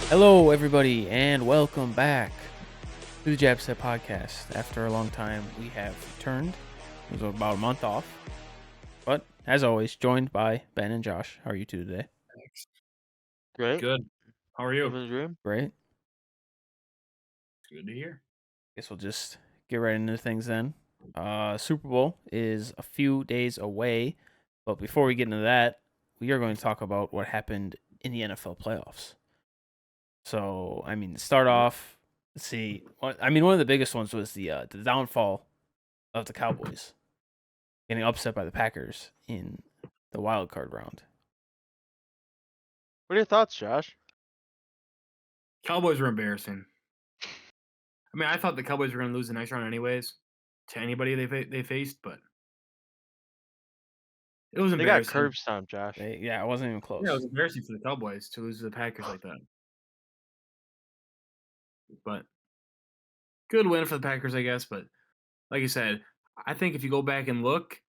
Hello, everybody, and welcome back to the J.A.B podcast. After a long time, we have returned. It was about a month off, but as always, joined by Ben and Josh. How are you two today? Great. Good. How are you? Living the dream. Great. Good to hear. Guess we'll just get right into things then. Super Bowl is a few days away, but before we get into that, we are going to talk about what happened in the NFL playoffs. So, to start off, let's see. One of the biggest ones was the downfall of the Cowboys getting upset by the Packers in the wild card round. What are your thoughts, Josh? Cowboys were embarrassing. I thought the Cowboys were going to lose the next round anyways to anybody they faced, but it was They got embarrassing. curb stomped, Josh. It wasn't even close. Yeah, it was embarrassing for the Cowboys to lose to the Packers like that. But good win for the Packers, I guess. But like you said, I think if you go back and look,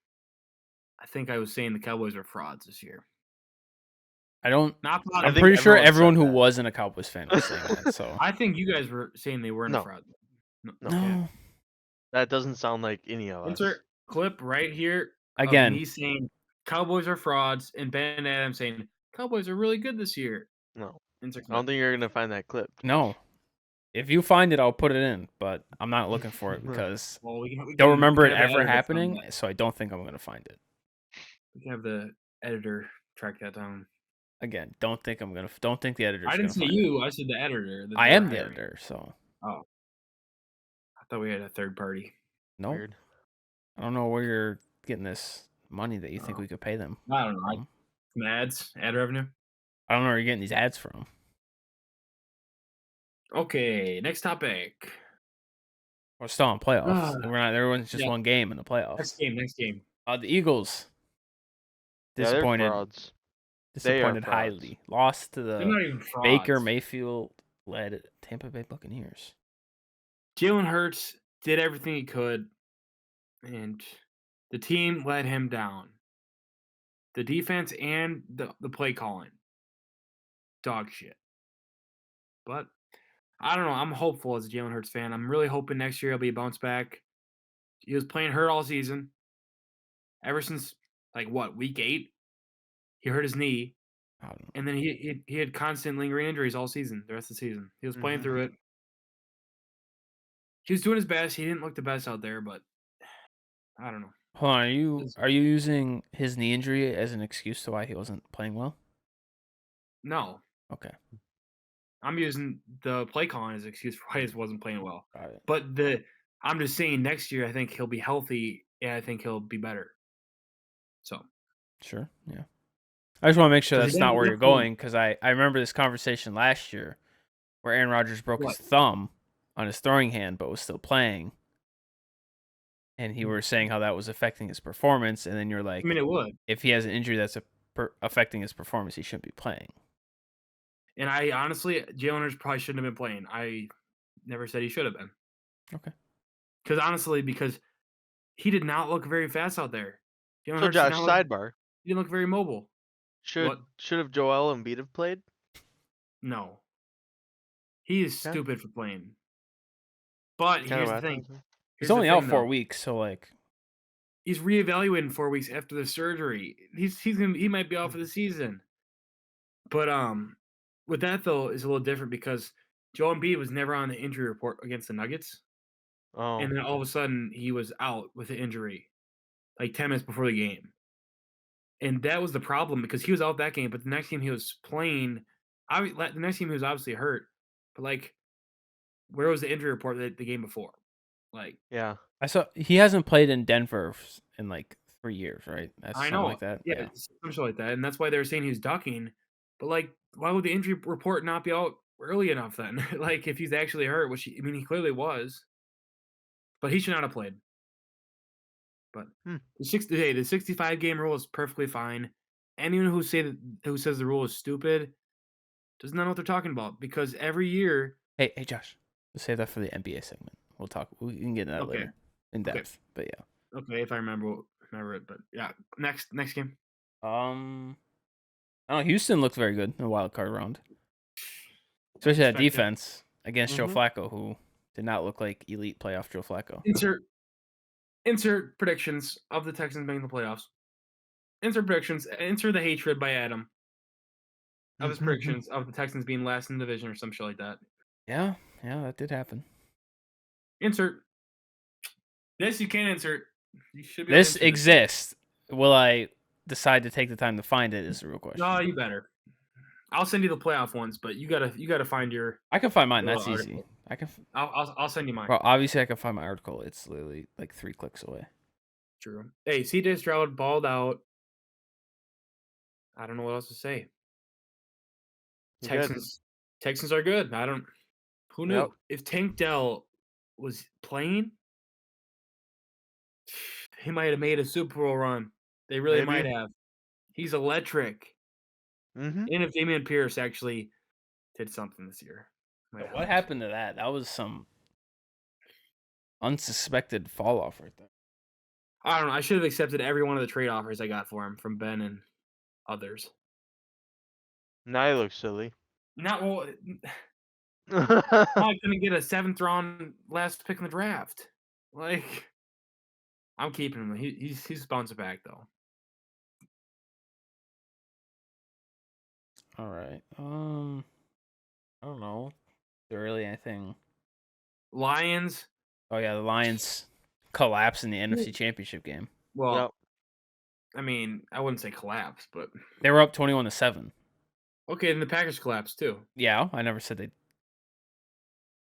I think I was saying the Cowboys are frauds this year. I'm think pretty sure everyone everyone said who that. wasn't a Cowboys fan was saying that. So I think you guys were saying they weren't a No. fraud. no. That doesn't sound like any of us. Insert clip right here Again, of me saying Cowboys are frauds and Ben Adams saying Cowboys are really good this year. No. Insert I clip. don't think you're gonna find that clip. no. If you find it, I'll put it in, but I'm not looking for it because Well, we don't remember it have the ever editor happening, find that. so I don't think I'm going to find it. We can have the editor track that down. Again, don't think the editor's I didn't say find you. I said the editor. it. I am the editor, so Oh, I thought we had a third party. no. Weird. I don't know where you're getting this money that you think we could pay them. I don't know. from. Some ads, ad revenue. I don't know where you're getting these ads from. Okay, next topic. We're still on playoffs. Ah. We're not. Everyone's just Yeah. one game in the playoffs. Next game. The Eagles Yeah, they're disappointed. frauds. Disappointed frauds. highly. Lost to They're the not even frauds. Baker Mayfield-led Tampa Bay Buccaneers. Jalen Hurts did everything he could, and the team let him down. The defense and the play calling. Dog shit. But I don't know. I'm hopeful as a Jalen Hurts fan. I'm really hoping next year he'll be a bounce back. He was playing hurt all season. Ever since week 8, he hurt his knee, I don't know. and then he had constant lingering injuries all season. The rest of the season, he was playing through it. He was doing his best. He didn't look the best out there, but I don't know. Hold on. Are you using his knee injury as an excuse to why he wasn't playing well? No, Okay. I'm using the play calling as an excuse for why he wasn't playing well. Got it. But I'm just saying next year I think he'll be healthy and I think he'll be better. So Sure. Yeah. I just want to make sure 'Cause he that's not didn't where you're look good. going because I remember this conversation last year where Aaron Rodgers broke his thumb on his throwing hand but was still playing. And you were saying how that was affecting his performance, and then you're like, it would. if he has an injury that's affecting his performance, he shouldn't be playing. And I honestly, Jalen Hurts probably shouldn't have been playing. I never said he should have been. Okay. Because he did not look very fast out there. Jalen So Hurts Josh, sidebar. he didn't look very mobile. Should have Joel Embiid have played? No. He is Yeah. stupid for playing. But Kinda here's what the I thing. thought, too. He's only out 4 weeks, so he's reevaluating 4 weeks after the surgery. He might be out for the season. But with that though is a little different because Joel Embiid was never on the injury report against the Nuggets. Oh. And then all of a sudden he was out with an injury like 10 minutes before the game. And that was the problem because he was out that game, but the next game he was playing, the next game he was obviously hurt. But where was the injury report the game before? Yeah. I saw he hasn't played in Denver in 3 years, right? That's I something know, like that. yeah, something like that, and that's why they were saying he was ducking. But why would the injury report not be out early enough then? If he's actually hurt, which he clearly was, but he should not have played. But the 65 game rule is perfectly fine. Anyone who says the rule is stupid does not know what they're talking about because every year. Hey, Josh, let's save that for the NBA segment. We can get into that Okay. later in depth. But yeah. Okay, if I remember it, but yeah, next game. I don't know. Houston looked very good in the wild card round. Especially that Expected. defense against Joe Flacco, who did not look like elite playoff Joe Flacco. Insert predictions of the Texans making the playoffs. Insert predictions. Insert the hatred by Adam of his predictions of the Texans being last in the division or some shit like that. Yeah, that did happen. Insert. This you can't insert. You should be. This exists. Will I decide to take the time to find it? Is the real question. No, you better. I'll send you the playoff ones, but you gotta find your. I can find mine. That's article. easy. I can. I'll send you mine. Well, obviously I can find my article. It's literally like 3 clicks away. True. Hey, CJ Stroud balled out. I don't know what else to say. Texans are good. Who knew? Yep. If Tank Dell was playing, he might have made a Super Bowl run. They really might have. He's electric. And if Dameon Pierce actually did something this year. What happened to that? That was some unsuspected fall off right there. I don't know. I should have accepted every one of the trade offers I got for him from Ben and others. Now he looks silly. Not well. I'm gonna get a 7th round last pick in the draft. Like, I'm keeping him. He's bouncing back though. All right. I don't know. Is there really anything? Lions. Oh yeah, the Lions collapsed in the NFC Championship game. Well, yep. I mean, I wouldn't say collapse, but they were up 21-7. Okay, and the Packers collapsed too. Yeah, I never said they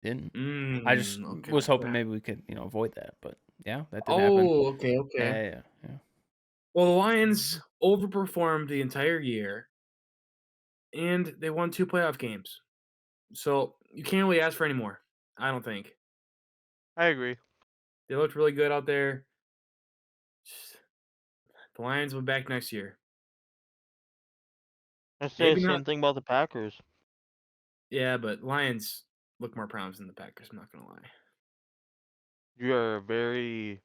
didn't. I just was hoping maybe we could, avoid that. But yeah, that did happen. Oh, okay. Yeah. Well, the Lions overperformed the entire year, and they won 2 playoff games. So you can't really ask for any more. I don't think. I agree. They looked really good out there. The Lions will be back next year. I say the same thing about the Packers. Yeah, but Lions look more promising than the Packers. I'm not gonna lie. You are very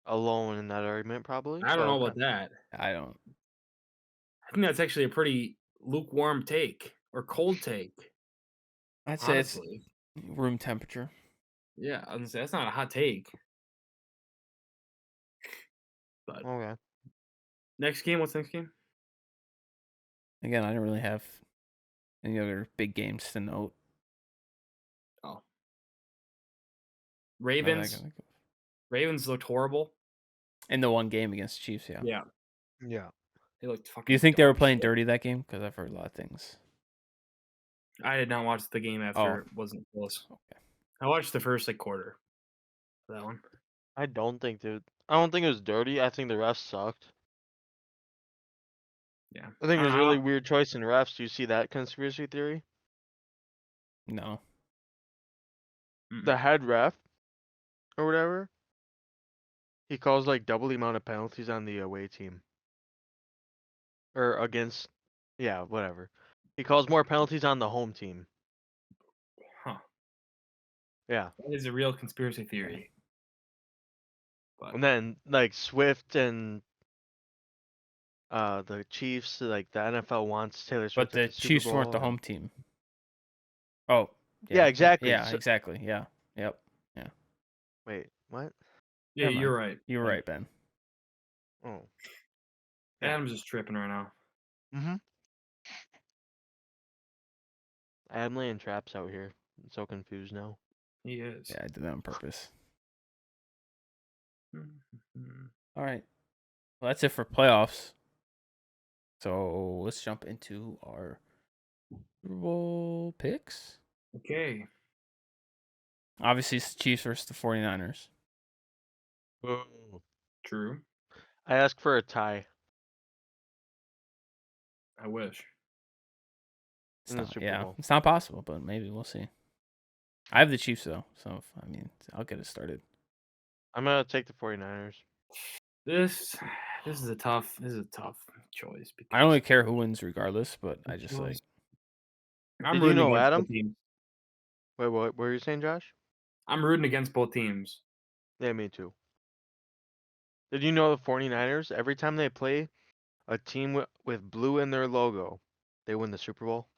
alone in that argument, probably. I don't know about that. I don't. I think that's actually a pretty lukewarm take or cold take. I'd say it's room temperature. Yeah, I was gonna say that's not a hot take. But okay. Next game, what's next game? Again, I didn't really have any other big games to note. Oh. Ravens. Ravens looked horrible. In the one game against the Chiefs, yeah. Yeah. They looked fucking. Do you think they were playing dirty that game? Because I've heard a lot of things. I did not watch the game after it wasn't close. Okay. I watched the first quarter. That one. I don't think it was dirty. I think the refs sucked. Yeah. I think it was a really weird choice in refs. Do you see that conspiracy theory? No. The head ref or whatever, he calls double the amount of penalties on the away team. Or against, whatever. He calls more penalties on the home team. Huh. Yeah. That is a real conspiracy theory. But... And then Swift and the Chiefs, the NFL wants Taylor Swift. But the Chiefs weren't the home team. Oh. Yeah, exactly. Yeah, exactly. Yeah. Yep. Yeah. Wait, what? Yeah, you're right. You're right, Ben. Oh. Adam's just tripping right now. Adam laying traps out here. I'm so confused now. He is. Yeah, I did that on purpose. All right. Well, that's it for playoffs. So let's jump into our Super Bowl picks. Okay. Obviously, it's the Chiefs versus the 49ers. Oh. True. I asked for a tie. I wish. It's not possible, but maybe we'll see. I have the Chiefs though, so I'll get it started. I'm gonna take the 49ers. This is a tough choice. I don't really care who wins regardless, but I just I'm rooting against Adam? both teams. Wait, what were you saying, Josh? I'm rooting against both teams. Yeah, me too. Did you know the 49ers, every time they play a team with blue in their logo, they win the Super Bowl?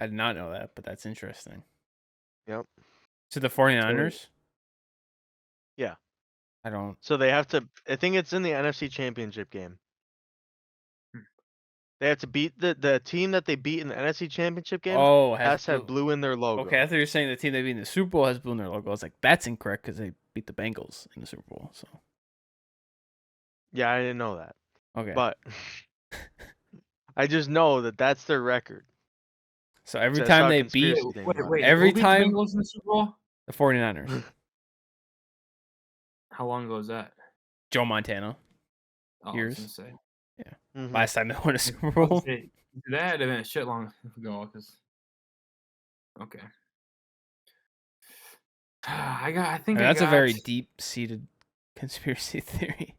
I did not know that, but that's interesting. Yep. To the 49ers? Yeah. I don't. So they have to. I think it's in the NFC Championship game. They have to beat the team that they beat in the NFC Championship game. Oh, Has to have blue in their logo. Okay, I thought you were saying the team they beat in the Super Bowl has blue in their logo. I was like, that's incorrect because they beat the Bengals in the Super Bowl. So Yeah, I didn't know that. okay, But I just know that that's their record. so every So I time saw a they beat conspiracy thing about it. every who beat time the Bengals in the Super Bowl? the 49ers, How long ago was that? Joe Montana, Oh, years. I was gonna say. Mhm. Last time they won a Super I was Bowl. gonna say, that had been a shit long ago. Cause okay. I think And I that's got a very deep-seated conspiracy theory.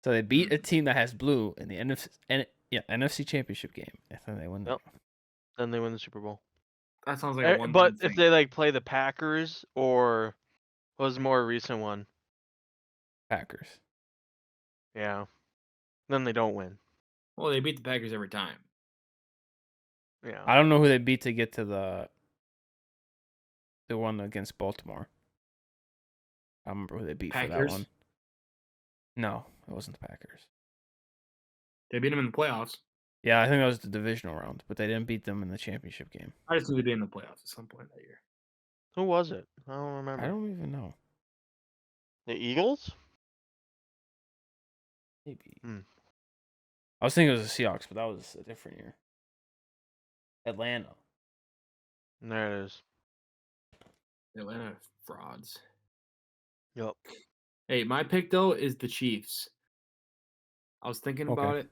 So they beat a team that has blue in the NFC Championship game. I thought they won that. Yep. Then they win the Super Bowl. That sounds like a one. But if they like play the Packers or what was the more recent one? Packers. Yeah. Then they don't win. Well, they beat the Packers every time. Yeah. I don't know who they beat to get to the one against Baltimore. I don't remember who they beat for that Packers? one. No, it wasn't the Packers. They beat them in the playoffs. Yeah, I think that was the divisional round, but they didn't beat them in the championship game. I just knew they'd be in the playoffs at some point that year. Who was it? I don't remember. I don't even know. The Eagles? Maybe. Hmm. I was thinking it was the Seahawks, but that was a different year. Atlanta. There it is. Atlanta frauds. Yep. Hey, my pick though is the Chiefs. I was thinking about it.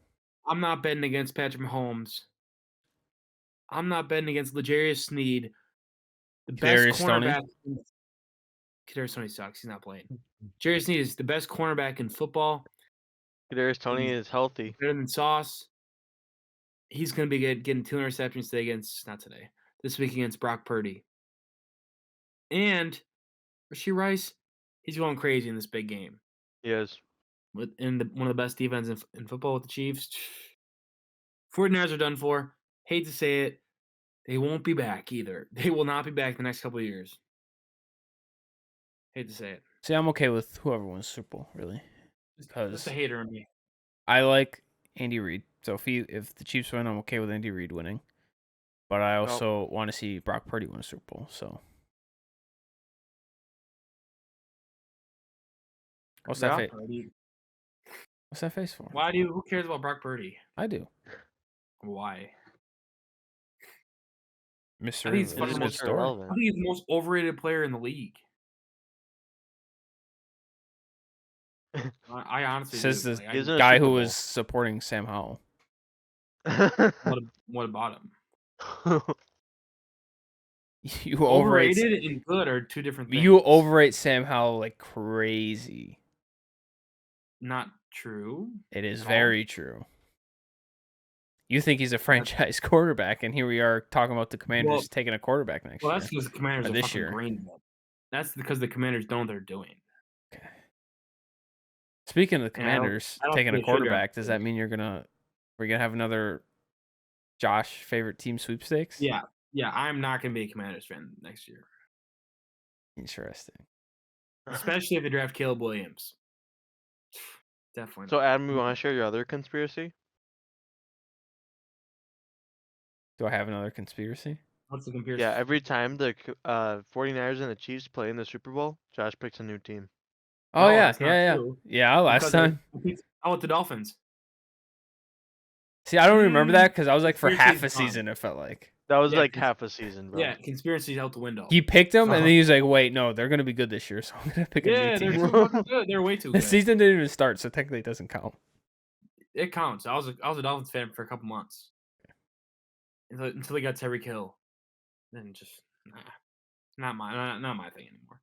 I'm not betting against Patrick Mahomes. I'm not betting against L'Jarius Sneed, the best Kadarius Toney? cornerback. Kadarius Toney sucks. He's not playing. L'Jarius Sneed is the best cornerback in football. Kadarius Toney is healthy. Better than Sauce. He's going to be getting 2 interceptions today this week against Brock Purdy. And Rashee Rice, he's going crazy in this big game. He is. One of the best defenses in football with the Chiefs. 49ers are done for. Hate to say it. They won't be back either. They will not be back the next couple of years. Hate to say it. See, I'm okay with whoever wins Super Bowl, really. That's a hater in me. I like Andy Reid. So if the Chiefs win, I'm okay with Andy Reid winning. But I also want to see Brock Purdy win a Super Bowl. So what's that face? What's that face for? Who cares about Brock Purdy? I do. Why? Mr. I think he's Irrelevant. the most irrelevant. I think he's the most overrated player in the league. I honestly Says do. the guy who was supporting Sam Howell. What about him? You Overrated and good are two different things. You overrate Sam Howell like crazy. Not true. It is very true. You think he's a franchise quarterback, and here we are talking about the Commanders taking a quarterback next year. Well, that's because the Commanders are this fucking year. brain dead. That's because the Commanders don't know what they're doing. Okay. Speaking of the Commanders I don't taking a think they should quarterback, have. does that mean we're gonna have another Josh favorite team sweepstakes? Yeah. I'm not gonna be a Commanders fan next year, Interesting. especially if they draft Caleb Williams. Definitely. So, Adam, you want to share your other conspiracy? Do I have another conspiracy? What's the conspiracy? Yeah, every time the 49ers and the Chiefs play in the Super Bowl, Josh picks a new team. Oh, No, yeah, that's not yeah. true. Yeah, last time. I went the Dolphins. See, I don't remember that because I was like for half a Conspiracy's gone. season, it felt like. That was like half a season, bro. Yeah, conspiracy's out the window. He picked them, and then he was like, wait, no, they're going to be good this year, so I'm going to pick a new team. They're too fucking good. They're way too The good. season didn't even start, so technically it doesn't count. It counts. I was a Dolphins fan for a couple months until they got Tyreek Hill. Then just not my thing anymore.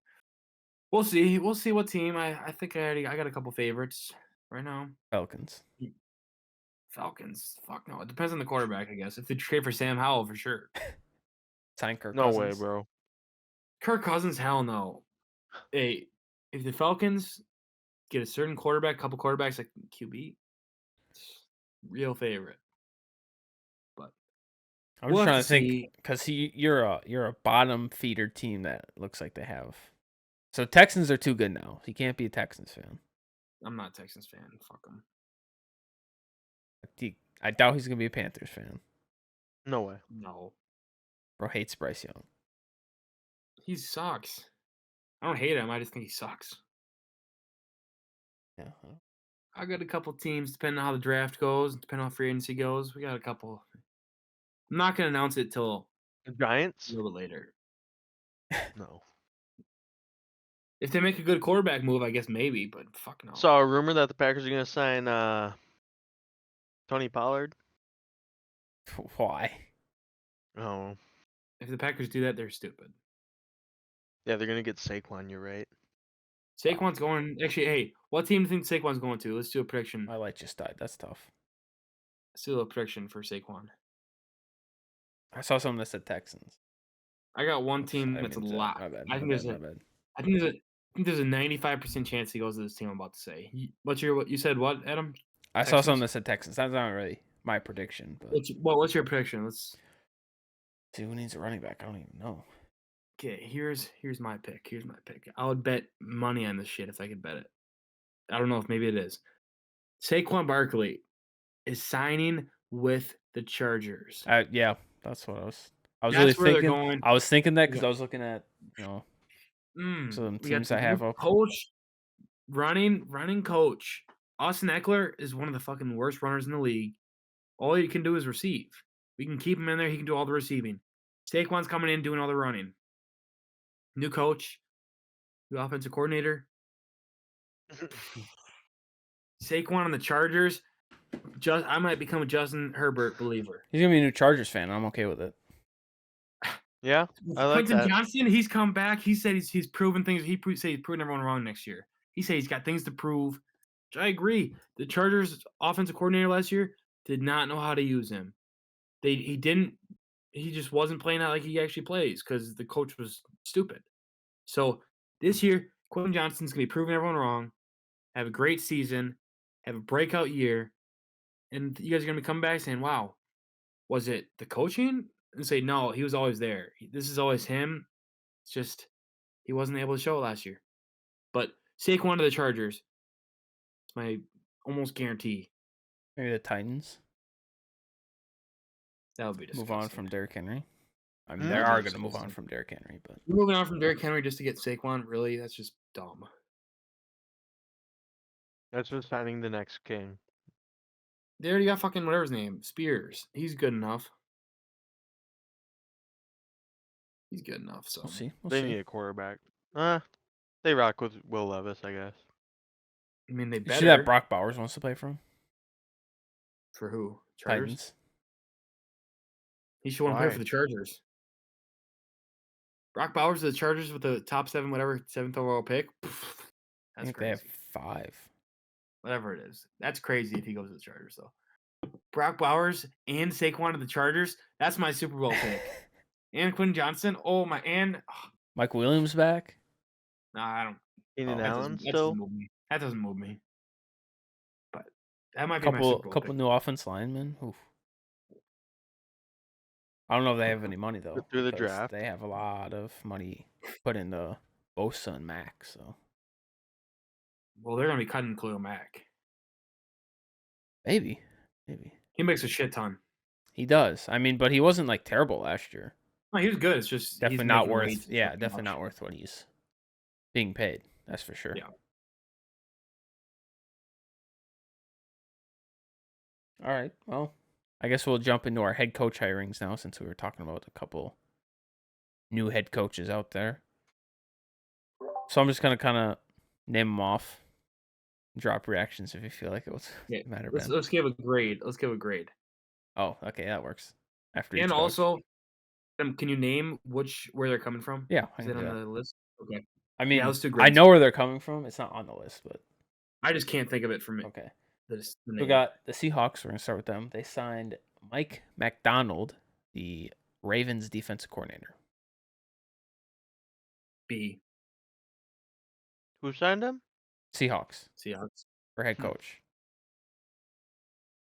We'll see. We'll see what team. I think I got a couple favorites right now. Falcons. Fuck no. It depends on the quarterback, I guess. If they trade for Sam Howell, for sure. Sign Kirk No Cousins. way, bro. Kirk Cousins, hell no. Hey, if the Falcons get a certain quarterback, couple quarterbacks like QB, real favorite. But I'm We'll just have trying to to think see. because you're a bottom feeder team that looks like they have. So Texans are too good now. You can't be a Texans fan. I'm not a Texans fan. Fuck them. I doubt he's gonna be a Panthers fan. No way. No, Bro hates Bryce Young. he sucks. I don't hate him. I just think he sucks. Yeah. I got a couple teams, depending on how the draft goes, depending on how free agency goes. We got a couple. I'm not gonna announce it till The a Giants? little bit later. No. If they make a good quarterback move, I guess maybe, but fuck no. Saw a rumor that the Packers are gonna sign Tony Pollard. Why? Oh. If the Packers do that, they're stupid. Yeah, they're gonna get Saquon, you're right. Saquon's going. Actually, hey, what team do you think Saquon's going to? Let's do a prediction. My light just died. That's tough. Let's do a prediction for Saquon. I saw something that said Texans. I got one Oops, team I that's a didn't mean to- lot. My bad. I My think bad. there's My a. bad. I think there's a 95% chance he goes to this team. I'm about to say. What you said? What, Adam? I saw Texans? something that said Texans. That's not really my prediction, but What's your prediction? Let's. see who needs a running back. I don't even know. Okay, here's my pick. Here's my pick. I would bet money on this shit if I could bet it. I don't know if maybe it is. Saquon Barkley is signing with the Chargers. Yeah, that's what I was. I was That's really where they're thinking. going. I was thinking that because Yeah. I was looking at some We got teams the I have new up. coach, running coach. Austin Eckler is one of the fucking worst runners in the league. All he can do is receive. We can keep him in there. He can do all the receiving. Saquon's coming in doing all the running. New coach, new offensive coordinator. Saquon on the Chargers. I might become a Justin Herbert believer. He's gonna be a new Chargers fan. I'm okay with it. Yeah, I like Quentin that. Johnson, he's come back. He said he's proven things. Said he's proven everyone wrong next year. He said he's got things to prove. Which I agree. The Chargers offensive coordinator last year did not know how to use him. He didn't. He just wasn't playing out like he actually plays because the coach was stupid. So this year, Quentin Johnson's gonna be proving everyone wrong. Have a great season. Have a breakout year, and you guys are gonna be coming back saying, "Wow, was it the coaching?" And say, "No, he was always there. This is always him. It's just he wasn't able to show it last year." But Saquon to the Chargers, it's my almost guarantee. Maybe the Titans That would be disgusting. move on from Derrick Henry. I mean, Hmm? they That'd are be going to move on disgusting. from Derrick Henry, but We're moving on from Derrick Henry just to get Saquon. Really, that's just dumb. That's just signing the next king. They already got fucking whatever his name, Spears. He's good enough. He's good enough. So we'll see. We'll They see. need a quarterback. They rock with Will Levis, I guess. I mean, they You see that better Brock Bowers wants to play for him? for who? Chargers. Titans. He should want to play Why? for the Chargers. Brock Bowers to the Chargers with the top 7th overall pick. I That's think they have crazy. 5. Whatever it is, that's crazy if he goes to the Chargers though. Brock Bowers and Saquon to the Chargers. That's my Super Bowl pick. And Quinn Johnson. Oh my, and Mike Williams back. nah, I don't. Keenan Oh, Allen That still. doesn't move me. That doesn't move me. But that might be my Super Bowl Couple pick. new offense linemen. Oof. I don't know if they have any money though. Through the because draft. they have a lot of money put into Bosa and Max. So Well, they're gonna be cutting Khalil Mack. maybe He makes a shit ton. he does. I mean, but he wasn't like terrible last year. No, he was good. It's just Definitely he's not making way worth. too Yeah, fucking definitely much. not worth what he's being paid. That's for sure. Yeah. All right. Well, I guess we'll jump into our head coach hirings now, since we were talking about a couple new head coaches out there. So I'm just gonna kind of name them off. Drop reactions if you feel like it was Yeah, matter. let's give a grade. Let's give a grade. Oh, okay, that works. After each And coach. also, can you name where they're coming from? Yeah, I Is can it do on that. the list? Okay. I mean, let's do I grades. know where they're coming from. It's not on the list, but I just can't think of it from okay. the We name. got the Seahawks. We're gonna start with them. They signed Mike McDonald, the Ravens defensive coordinator. B. Who signed him? Seahawks Seahawks. for head coach.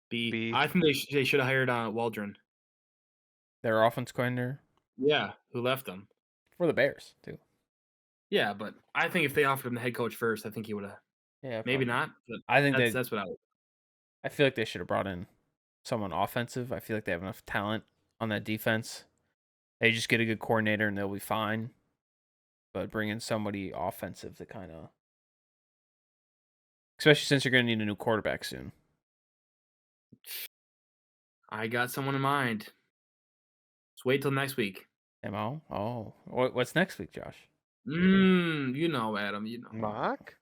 B. B. I think they should have hired Waldron. Their offense coordinator Yeah, who left them? for the Bears too. Yeah, but I think if they offered him the head coach first, I think he would have. Yeah, Maybe probably. not, but I think that's what I would. I feel like they should have brought in someone offensive. I feel like they have enough talent on that defense. They just get a good coordinator and they'll be fine. But bring in somebody offensive to kind of, especially since you're going to need a new quarterback soon. I got someone in mind. Let's wait till next week. Mo? Oh, what's next week, Josh? You know, Adam. You know Mock?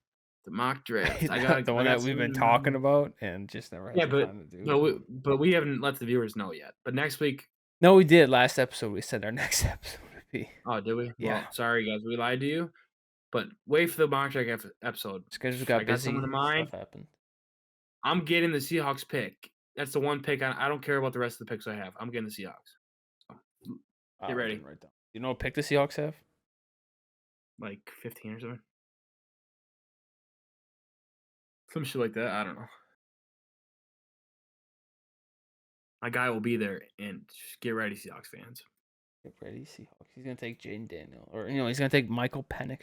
the mock draft. The one that we've been talking about and just never had Yeah, the time to do. but we haven't let the viewers know yet. But next week. No, we did last episode. We said our next episode would be. Oh, did we? Yeah. Well, sorry guys, we lied to you. But wait for the mock draft episode. Schedules got busy. Someone in mind. Stuff happened. I'm getting the Seahawks pick. That's the one pick. I don't care about the rest of the picks I have. I'm getting the Seahawks. So, get ready. Right down. You know what pick the Seahawks have? Like 15 or something. Some shit like that. I don't know. My guy will be there, and just get ready, Seahawks fans. Get ready, Seahawks. He's gonna take Jaden Daniel, or he's gonna take Michael Penix.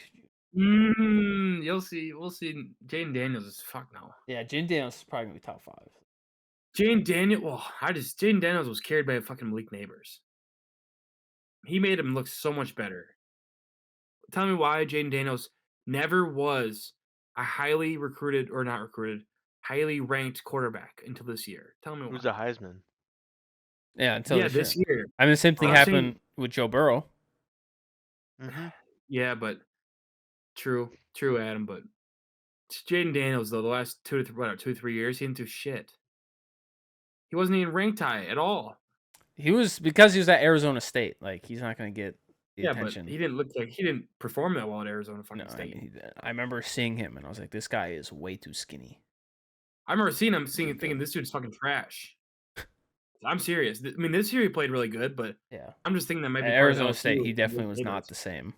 You'll see. We'll see. Jaden Daniels is fuck no. Yeah, Jaden Daniels is probably gonna be top 5. Jaden Daniels was carried by a fucking Malik Neighbors. He made him look so much better. Tell me why Jaden Daniels never was a highly recruited or not recruited, highly ranked quarterback until this year. Tell me why. Who's a Heisman? Yeah, until this year. I mean, the same thing happened with Joe Burrow. Mm-hmm. Yeah, but true, Adam. But Jaden Daniels though, the last 2 to 3 years, he didn't do shit. He wasn't even ranked high at all. He was because he was at Arizona State. Like he's not gonna get the attention. But he didn't perform that well at Arizona fucking State. I mean, I remember seeing him and I was like, this guy is way too skinny. I remember seeing him thinking this dude's fucking trash. I'm serious. I mean, this year he played really good, but yeah, I'm just thinking that might be at Arizona State. He definitely was not the same.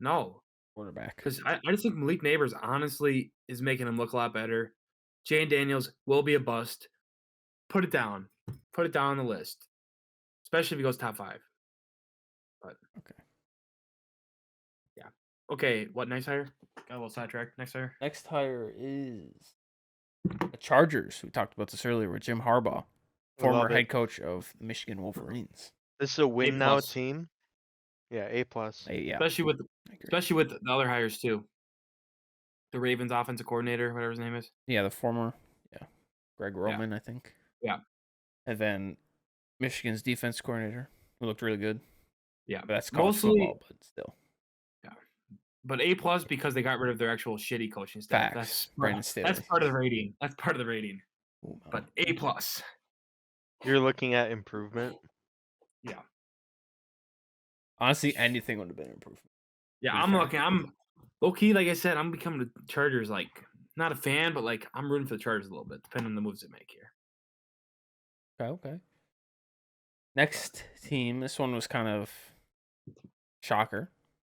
No quarterback. Because I just think Malik Neighbors honestly is making him look a lot better. Jaden Daniels will be a bust. Put it down. Put it down on the list, especially if he goes top 5. But okay, yeah, okay. What next hire? Got a little sidetracked. Next hire. Next hire is the Chargers. We talked about this earlier with Jim Harbaugh, former head coach of the Michigan Wolverines. This is a win now team. Yeah, A+. Yeah, especially with the other hires too. The Ravens offensive coordinator, whatever his name is. Yeah, the former, Greg Roman, I think. Yeah. And then Michigan's defense coordinator, who looked really good. Yeah, but that's college football, but still. Yeah, but A+ because they got rid of their actual shitty coaching staff. Facts. Brandon Staley. That's part of the rating. Ooh, but A+. You're looking at improvement. Yeah. Honestly, anything would have been an improvement. Yeah, I'm low key. Like I said, I'm becoming the Chargers. Like, not a fan, but like I'm rooting for the Chargers a little bit, depending on the moves they make here. Okay. Next team, this one was kind of shocker.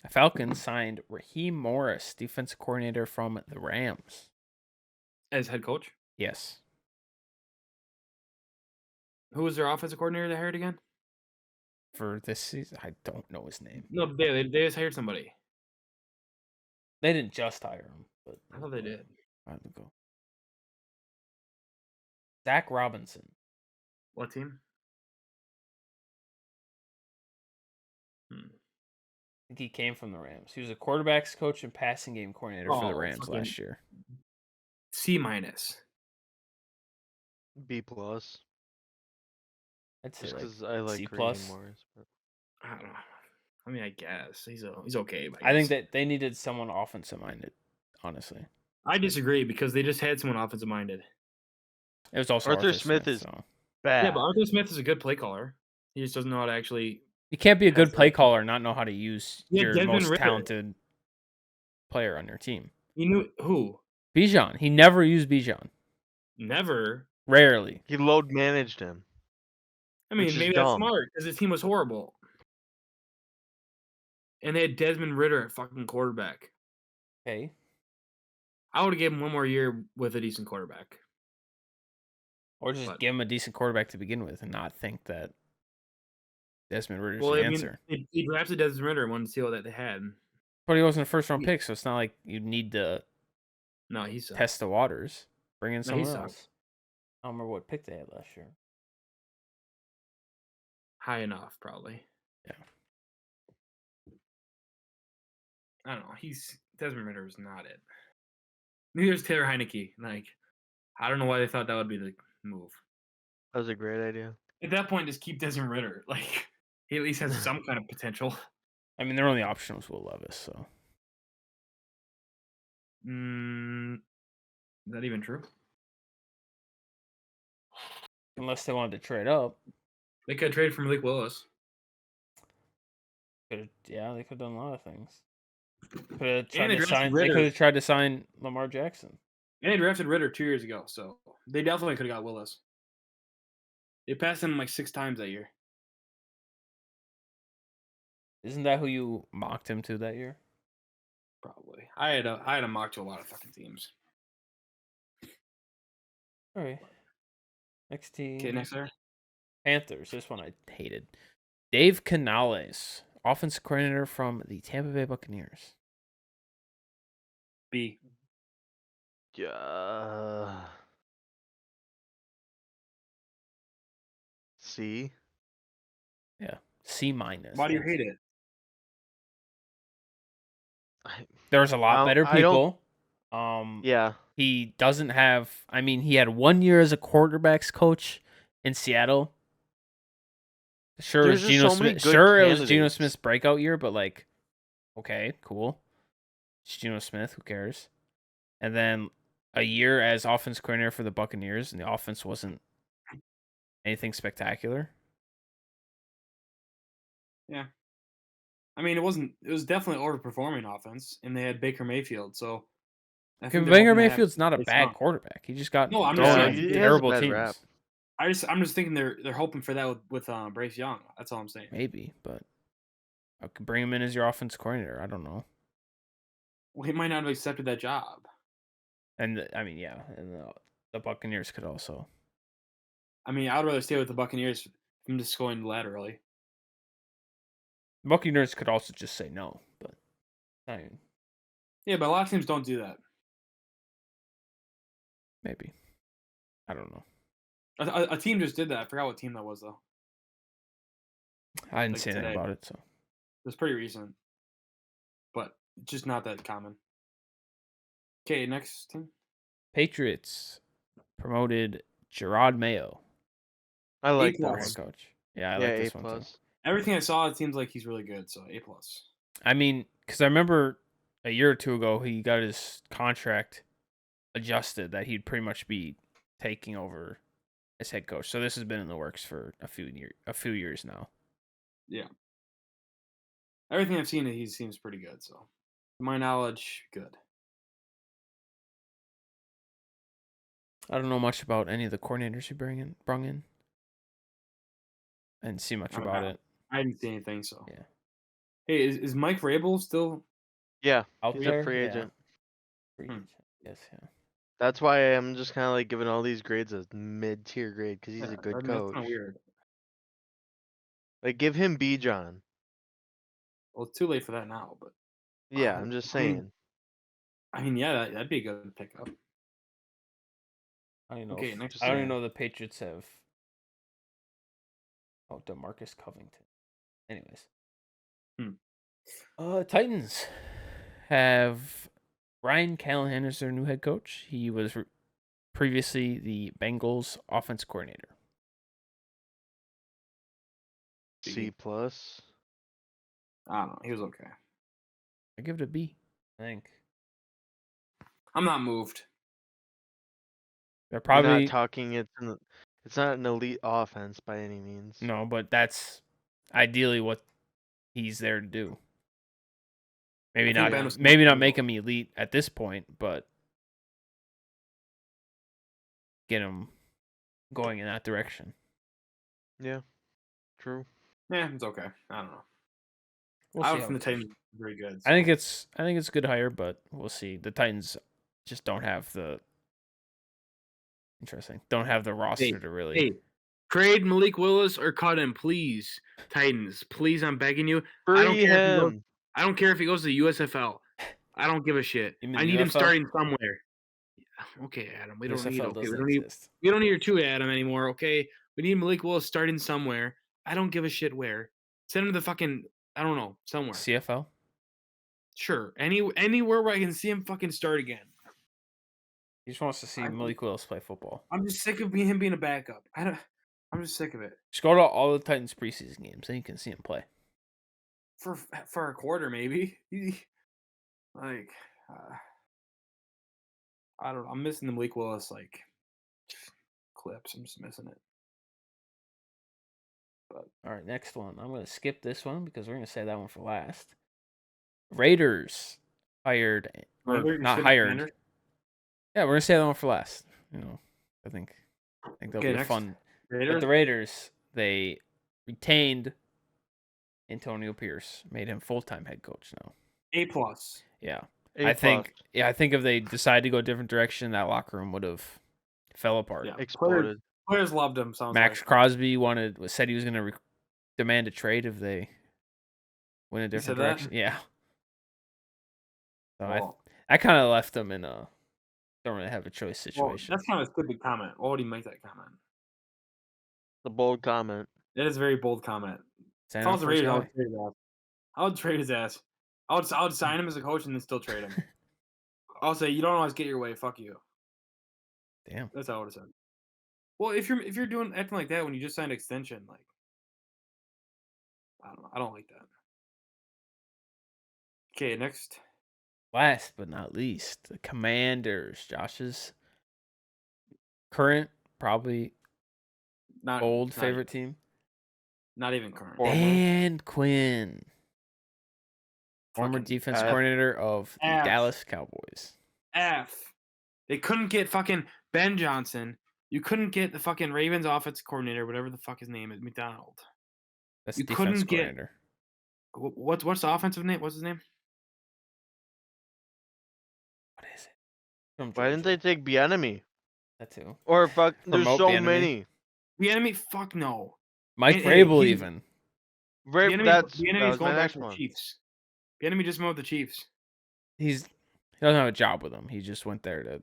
The Falcons signed Raheem Morris, defensive coordinator from the Rams. As head coach? Yes. Who was their offensive coordinator they hired again? For this season, I don't know his name. No, they just hired somebody. They didn't just hire him, but I thought they did. I would go. Zach Robinson. What team? I think he came from the Rams. He was a quarterbacks coach and passing game coordinator for the Rams last year. C-. B+. I'd say just because like I like C+. Morris. But... I don't know. I mean, I guess he's okay. I think that they needed someone offensive minded. Honestly, I disagree because they just had someone offensive minded. It was also Arthur Smith is bad. Yeah, but Arthur Smith is a good play caller. He just doesn't know how to actually. You can't be a good play caller and not know how to use your Desmond most Ridder. talented player on your team. You knew who? Bijan. He never used Bijan. Never. Rarely. He load managed him. I mean, maybe that's smart because his team was horrible. And they had Desmond Ridder at fucking quarterback. Okay. I would have given him one more year with a decent quarterback. Or just give him a decent quarterback to begin with and not think that Desmond Ritter's Well, the I mean, answer. he drafted Desmond Ritter and wanted to see what they had. But he wasn't a first round He- pick, so it's not like you need to No, he sucks. test the waters. Bring in No, he someone sucks. else. I don't remember what pick they had last year. High enough, probably. Yeah. I don't know. Desmond Ritter is not it. Neither is Taylor Heineke. Like, I don't know why they thought that would be the move. That was a great idea. At that point, just keep Desmond Ritter. Like, he at least has some kind of potential. I mean, their only option was Will Levis, so. Is that even true? Unless they wanted to trade up. They could trade for Malik Willis. Yeah, they could have done a lot of things. They could And they drafted have Ritter. tried to sign Lamar Jackson. And they drafted Ritter 2 years ago, so they definitely could have got Willis. They passed him like 6 times that year. Isn't that who you mocked him to that year? Probably. I had a mock to a lot of fucking teams. All right. Next team. Okay, next there. Panthers. This one I hated. Dave Canales, offensive coordinator from the Tampa Bay Buccaneers. B. Yeah. C. Yeah. C minus. Why do you hate it? There's a lot better I don't- people. Yeah. He doesn't have. I mean, he had 1 year as a quarterbacks coach in Seattle. Sure, it was There's just Geno so many Smith. good Sure, it was Geno candidates. Smith's breakout year, but like, okay, cool. It's Geno Smith. Who cares? And then a year as offense coordinator for the Buccaneers, and the offense wasn't anything spectacular. Yeah. I mean, it wasn't. It was definitely overperforming offense, and they had Baker Mayfield. So, I think they're Baker hoping to have Mayfield's not a Bryce bad Young. quarterback. He just got No, I'm thrown just on saying, he has a terrible bad teams. rap. I'm just thinking they're hoping for that with Bryce Young. That's all I'm saying. Maybe, but I could bring him in as your offense coordinator. I don't know. Well, he might not have accepted that job. And I mean, yeah, and the Buccaneers could also. I mean, I'd rather stay with the Buccaneers than just going laterally. The Buccaneers could also just say no, but I mean, Yeah, but a lot of teams don't do that. maybe. I don't know. A team just did that. I forgot what team that was though. I didn't Like say anything today. about it, so. It was pretty recent, but just not that common. Okay, next team. Patriots promoted Gerard Mayo I like that for one. plus. head coach. Yeah, I Yeah, like A this one too. plus. Everything I saw, it seems like he's really good. So A plus. I mean, because I remember a year or two ago he got his contract adjusted that he'd pretty much be taking over as head coach. So this has been in the works for a few years now. Yeah. Everything I've seen, he seems pretty good. So, to my knowledge, good. I don't know much about any of the coordinators he brung in. I didn't see much about it. I didn't see anything. So Yeah. Hey, is Mike Vrabel still? Yeah, Out he's there, a free yeah. agent. Free agent. Yes, yeah. That's why I'm just kind of like giving all these grades a mid-tier grade because he's a good That's coach. kind of weird. Like, give him B. John. Well, it's too late for that now, but Yeah, I'm just I mean- saying. I mean, yeah, that'd be a good pickup. I don't know. Okay, next I don't team. even know the Patriots have. Oh, DeMarcus Covington. Anyways. Titans have Ryan Callahan as their new head coach. He was previously the Bengals offense coordinator. C plus. I don't know. He was okay. I give it a B. I think I'm not moved. they're We're probably not talking. It's not an elite offense by any means. no, but that's ideally what he's there to do. Maybe I think Ben not. was Maybe smart not too, make though. him elite at this point, but get him going in that direction. Yeah, true. Yeah, it's okay. I don't know. We'll I see don't how think it the goes. Titans are very good. I think it's a good hire, but we'll see. The Titans just don't have the roster to really. Hey, Trade Malik Willis or cut him, please. Titans, please, I'm begging you. Free him. I don't care if he goes to the USFL. I don't give a shit. You mean I the need him UFL? starting somewhere. Okay, Adam. We don't need USFL okay. doesn't exist. We don't need your two Adam anymore. Okay, we need Malik Willis starting somewhere. I don't give a shit where. Send him to the fucking I don't know somewhere. CFL? Sure, anywhere where I can see him fucking start again. He just wants to see Malik Willis play football. I'm just sick of him being a backup. I'm just sick of it. Just go to all the Titans preseason games, then you can see him play. For a quarter, maybe. Like, I don't know. I'm missing the Malik Willis like clips. I'm just missing it. But all right, next one. I'm going to skip this one because we're going to say that one for last. Raiders hired, or not hired. Commander? Yeah, we're going to say that one for last. You know, I think that'll be a fun. Raiders? But the Raiders, they retained Antonio Pierce, made him full-time head coach now. A+. Yeah. A+. I think if they decided to go a different direction, that locker room would have fell apart. Yeah. Exploded. Players loved him. Max Crosby said he was going to demand a trade if they went a different direction. Yeah. So I kind of left them in a don't really have a choice situation. Well, that's kind of a stupid comment. Why would he make that comment? The bold comment. That is a very bold comment. Sign If I was him the for his Raiders, guy. I would trade his ass. I would sign him as a coach and then still trade him. I'll say you don't always get your way. Fuck you. Damn. That's how I would have said. Well, if you're doing acting like that when you just signed an extension, like I don't know. I don't like that. Okay, next. Last but not least, the Commanders. Josh's current, probably old favorite team. Not even current. Dan Quinn. Former defense coordinator of the Dallas Cowboys. They couldn't get fucking Ben Johnson. You couldn't get the fucking Ravens offense coordinator, whatever the fuck his name is, McDonald. That's defense coordinator. What's the offensive name? What's his name? What is it? Why didn't they take Bieniemy? That too. Or fuck, there's so many. Bieniemy, fuck no. Mike Vrabel even. That's going my back next to the one. Chiefs. Bieniemy just moved the Chiefs. He doesn't have a job with them. He just went there to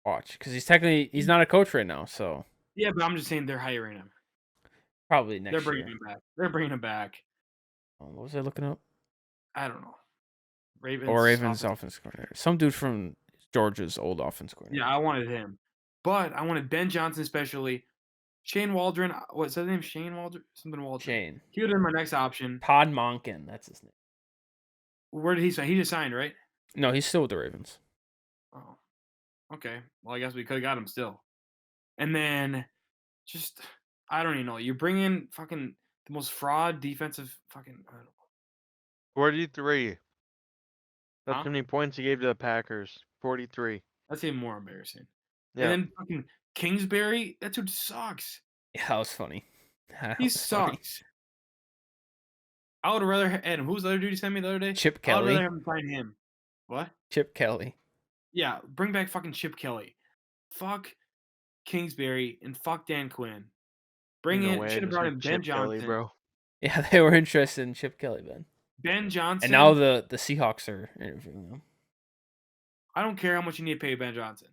watch because he's not a coach right now. So yeah, but I'm just saying they're hiring him. Probably next year. They're bringing him back. What was I looking up? I don't know. Ravens offense coordinator. Some dude from Georgia's old offense coordinator. Yeah, I wanted him, but I wanted Ben Johnson especially. Shane Waldron. What's his name? Shane Waldron. Something Waldron. Shane. He would have been my next option. Todd Monken. That's his name. Where did he sign? He just signed, right? No, he's still with the Ravens. Oh, okay. Well, I guess we could have got him still. And then, just I don't even know. You bring in fucking the most fraud defensive fucking. I don't know. 43. That's how many points he gave to the Packers. 43. That's even more embarrassing. Yeah. And then fucking Kingsbury. That dude sucks. Yeah, that was funny. He sucks. I would rather Adam. Who's the other dude you sent me the other day? Chip Kelly. I would rather have him find him. What? Chip Kelly. Yeah, bring back fucking Chip Kelly. Fuck Kingsbury and fuck Dan Quinn. Should have brought in Ben Johnson, bro. Yeah, they were interested in Chip Kelly, Ben. Ben Johnson. And now the Seahawks are interviewing him. I don't care how much you need to pay Ben Johnson.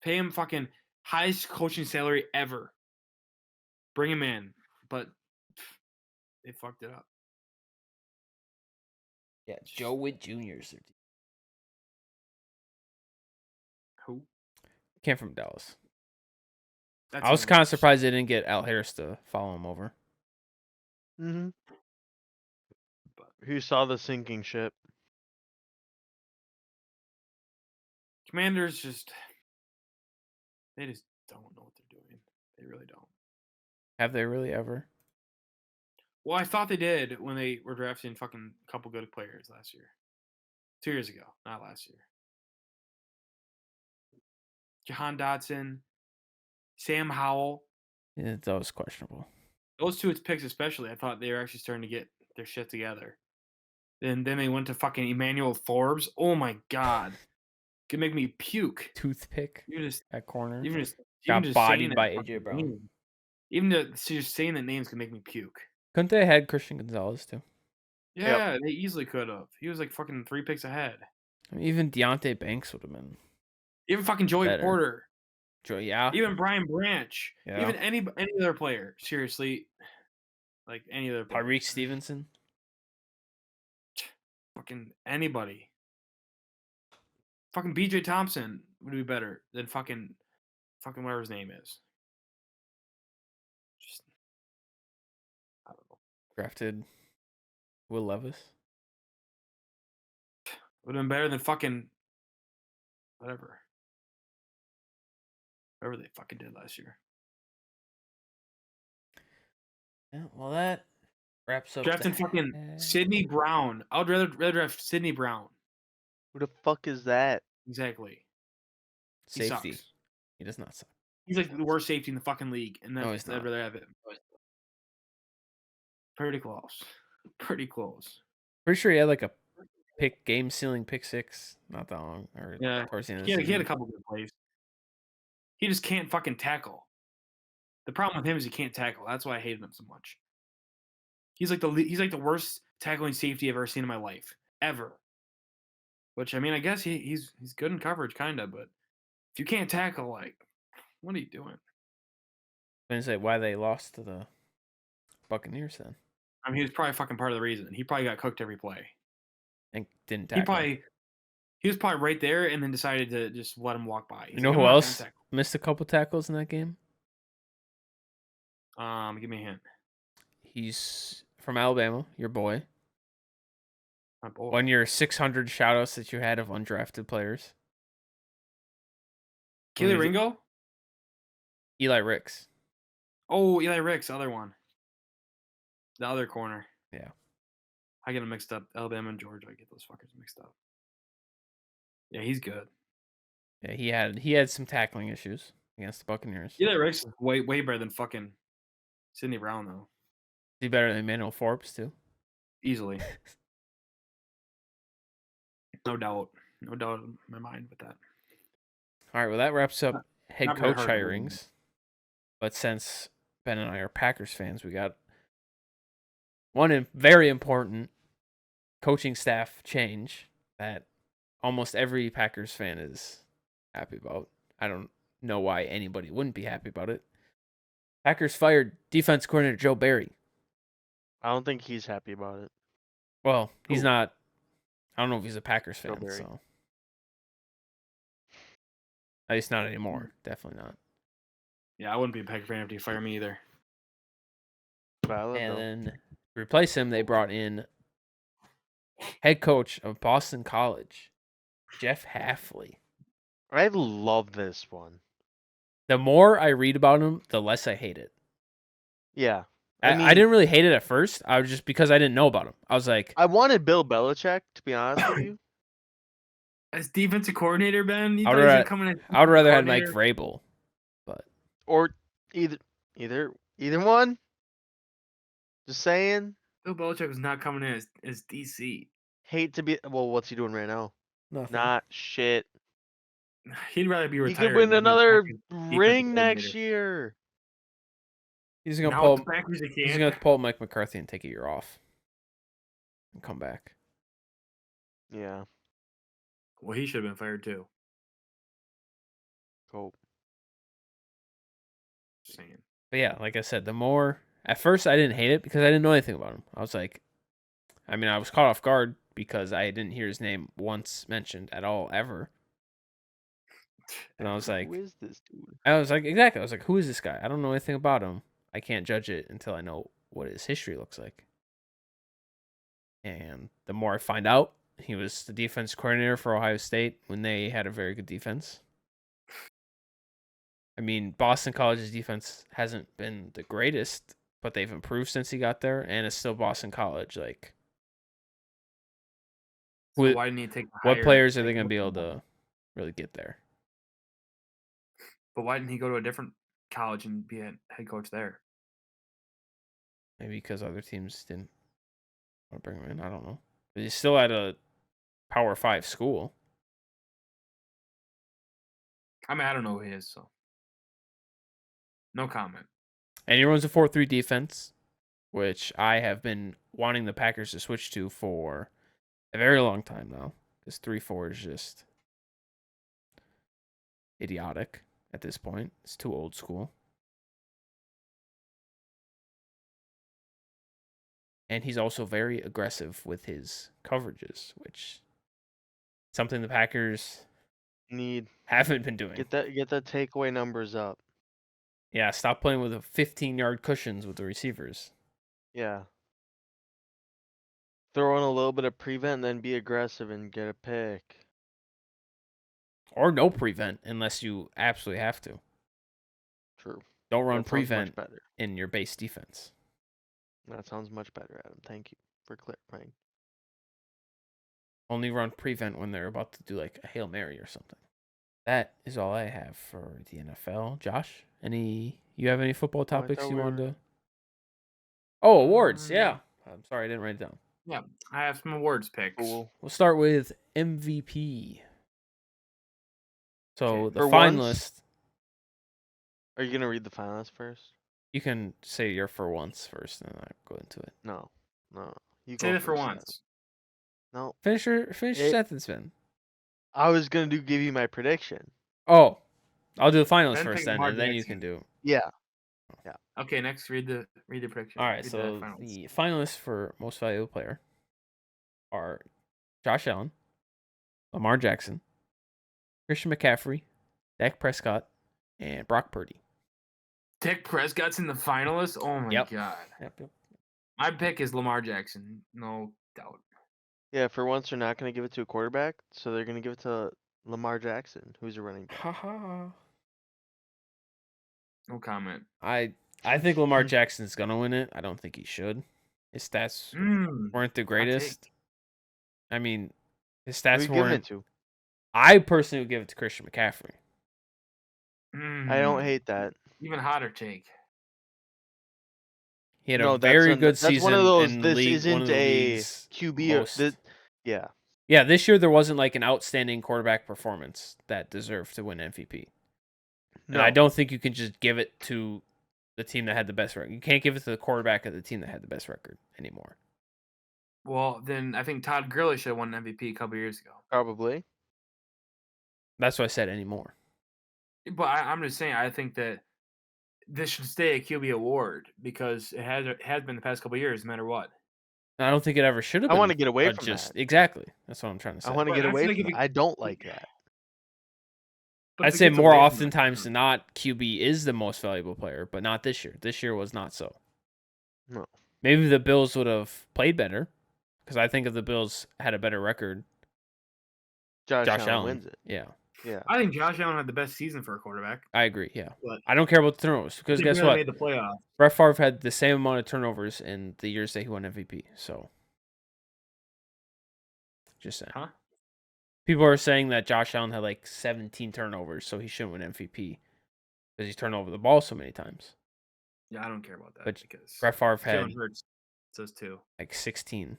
Pay him fucking highest coaching salary ever. Bring him in. But they fucked it up. Yeah, Joe Witt Jr. is their team. Who? Came from Dallas. I was kind of surprised they didn't get Al Harris to follow him over. Mm-hmm. Who saw the sinking ship? Commanders they just don't know what they're doing. They really don't. Have they really ever? Well, I thought they did when they were drafting fucking couple good players last year. 2 years ago, not last year. Jahan Dotson, Sam Howell. Yeah, that was questionable. Those two picks especially, I thought they were actually starting to get their shit together. Then they went to fucking Emmanuel Forbes. Oh my god. Could make me puke. Toothpick You just at corner. even just got even just bodied saying by that AJ Brown. Even just saying the names can make me puke. Couldn't they have had Christian Gonzalez too? Yeah, they easily could have. He was like fucking 3 picks ahead. I mean, even Deontay Banks would have been Even fucking Joey better. Porter. Yeah. Even Brian Branch. Yeah. Even any other player. Seriously. Like any other player. Tyreek Stevenson. Fucking anybody. Fucking BJ Thompson would be better than fucking whatever his name is. Just I don't know. Drafted Will Levis. Would have been better than fucking whatever. Whatever they fucking did last year. Yeah, well that wraps up. Drafting fucking Sidney Brown. I would rather draft Sidney Brown. Who the fuck is that? Exactly. Safety. He sucks. He does not suck. He's like the worst safety in the fucking league, and No, he's I'd not. rather have it. Pretty close. Pretty close. Pretty sure he had like a game sealing pick 6 not that long. Or Yeah. towards the end of He the had season. a couple good plays. He just can't fucking tackle. The problem with him is he can't tackle. That's why I hated him so much. He's like the worst tackling safety I've ever seen in my life. Ever. Which I mean, I guess he's good in coverage, kinda, but if you can't tackle, like, what are you doing? I was gonna say why they lost to the Buccaneers then. I mean, he was probably fucking part of the reason. He probably got cooked every play. And didn't tackle. He was probably right there and then decided to just let him walk by. You know who else missed a couple tackles in that game? Give me a hint. He's from Alabama, your boy. My boy. One of your 600 shoutouts that you had of undrafted players. Keely Ringo? Eli Ricks. Oh, Eli Ricks, other one. The other corner. Yeah. I get them mixed up. Alabama and Georgia, I get those fuckers mixed up. Yeah, he's good. Yeah, he had some tackling issues against the Buccaneers. Eli Ricks is way better than fucking Sidney Brown, though. Is he better than Emmanuel Forbes, too? Easily. No doubt. No doubt in my mind with that. All right, well, that wraps up head not very coach hard to hirings. But since Ben and I are Packers fans, we got one very important coaching staff change that almost every Packers fan is happy about. I don't know why anybody wouldn't be happy about it. Packers fired defense coordinator Joe Barry. I don't think he's happy about it. Well, he's not. I don't know if he's a Packers fan, so. At least not anymore. Definitely not. Yeah, I wouldn't be a Packer fan after you fire me either. Valid, and though. then to replace him, they brought in head coach of Boston College, Jeff Hafley. I love this one. The more I read about him, the less I hate it. Yeah. I didn't really hate it at first. I was just because I didn't know about him. I was like, I wanted Bill Belichick, to be honest with you. As defensive coordinator, Ben, I would rather have Mike Vrabel, but or either one. Just saying. Bill Belichick was not coming in as DC. Hate to be. Well, what's he doing right now? nothing. Not shit. He'd rather be retired. He could win another ring next year. He's gonna pull Mike McCarthy and take a year off and come back. Yeah. Well, he should have been fired too. Cool. Just saying. But yeah, like I said, at first I didn't hate it because I didn't know anything about him. I was like, I was caught off guard because I didn't hear his name once mentioned at all ever. And I was like, who is this dude? I was like, exactly. I was like, who is this guy? I don't know anything about him. I can't judge it until I know what his history looks like. And the more I find out, he was the defense coordinator for Ohio State when they had a very good defense. I mean, Boston College's defense hasn't been the greatest, but they've improved since he got there, and it's still Boston College. Like, so why didn't he take what players are they going to be able to really get there? But why didn't he go to a different college and be a head coach there? Maybe because other teams didn't want to bring him in. I don't know. But he's still at a Power 5 school. I mean, I don't know who he is, so no comment. And he runs a 4-3 defense, which I have been wanting the Packers to switch to for a very long time now. Because 3-4 is just idiotic at this point. It's too old school. And he's also very aggressive with his coverages, which something the Packers haven't been doing. Get that takeaway numbers up. Yeah, stop playing with the 15-yard cushions with the receivers. Yeah. Throw in a little bit of prevent, then be aggressive and get a pick. Or no prevent unless you absolutely have to. True. Don't run That sounds prevent much better. in your base defense. That sounds much better, Adam. Thank you for clarifying. Only run prevent when they're about to do like a Hail Mary or something. That is all I have for the NFL. Josh, you have any football topics you wanted to? Oh, awards. Yeah. I'm sorry, I didn't write it down. Yeah, I have some awards picks. Cool. We'll start with MVP. So Okay. the For finalist. once, are you gonna read the finalists first? You can say your for once first, and then I'll go into it. No. You Say go that for first, once. Then. No. Finish your sentence, Ben. I was gonna give you my prediction. Oh, I'll do the finalists Ben first picked then, Lamar and then you Jackson. can do. Yeah. Okay, next read the prediction. All right, Read so finals. the finalists for most valuable player are Josh Allen, Lamar Jackson, Christian McCaffrey, Dak Prescott, and Brock Purdy. Dak Prescott's in the finalists? Oh my god. Yep. My pick is Lamar Jackson, no doubt. Yeah, for once they're not gonna give it to a quarterback, so they're gonna give it to Lamar Jackson, who's a running back. Haha. No comment. I think Lamar Jackson's gonna win it. I don't think he should. His stats weren't the greatest. I mean, his stats Who you giving weren't. it to? I personally would give it to Christian McCaffrey. I don't hate that. Even hotter take. He had a very good season. That's one of those. In the This league, isn't one of the a league's QB. most- Yeah. Yeah, this year there wasn't like an outstanding quarterback performance that deserved to win MVP. No. And I don't think you can just give it to the team that had the best record. You can't give it to the quarterback of the team that had the best record anymore. Well, then I think Todd Gurley should have won an MVP a couple years ago. Probably. That's what I said anymore. But I'm just saying, I think that this should stay a QB award because it has been the past couple years, no matter what. I don't think it ever should have been. I want to get away from that. Exactly. That's what I'm trying to say. I want to get away from that. I don't like that. But I'd say more oftentimes than not, QB is the most valuable player, but not this year. This year was not so. No. Maybe the Bills would have played better, because I think if the Bills had a better record, Josh Allen wins it. Yeah. I think Josh Allen had the best season for a quarterback. I agree. Yeah. But I don't care about the turnovers because guess what? Made the playoffs. Brett Favre had the same amount of turnovers in the years that he won MVP. So, just saying. Huh? People are saying that Josh Allen had like 17 turnovers, so he shouldn't win MVP because he's turned over the ball so many times. Yeah, I don't care about that. But because Brett Favre had says too. Like 16.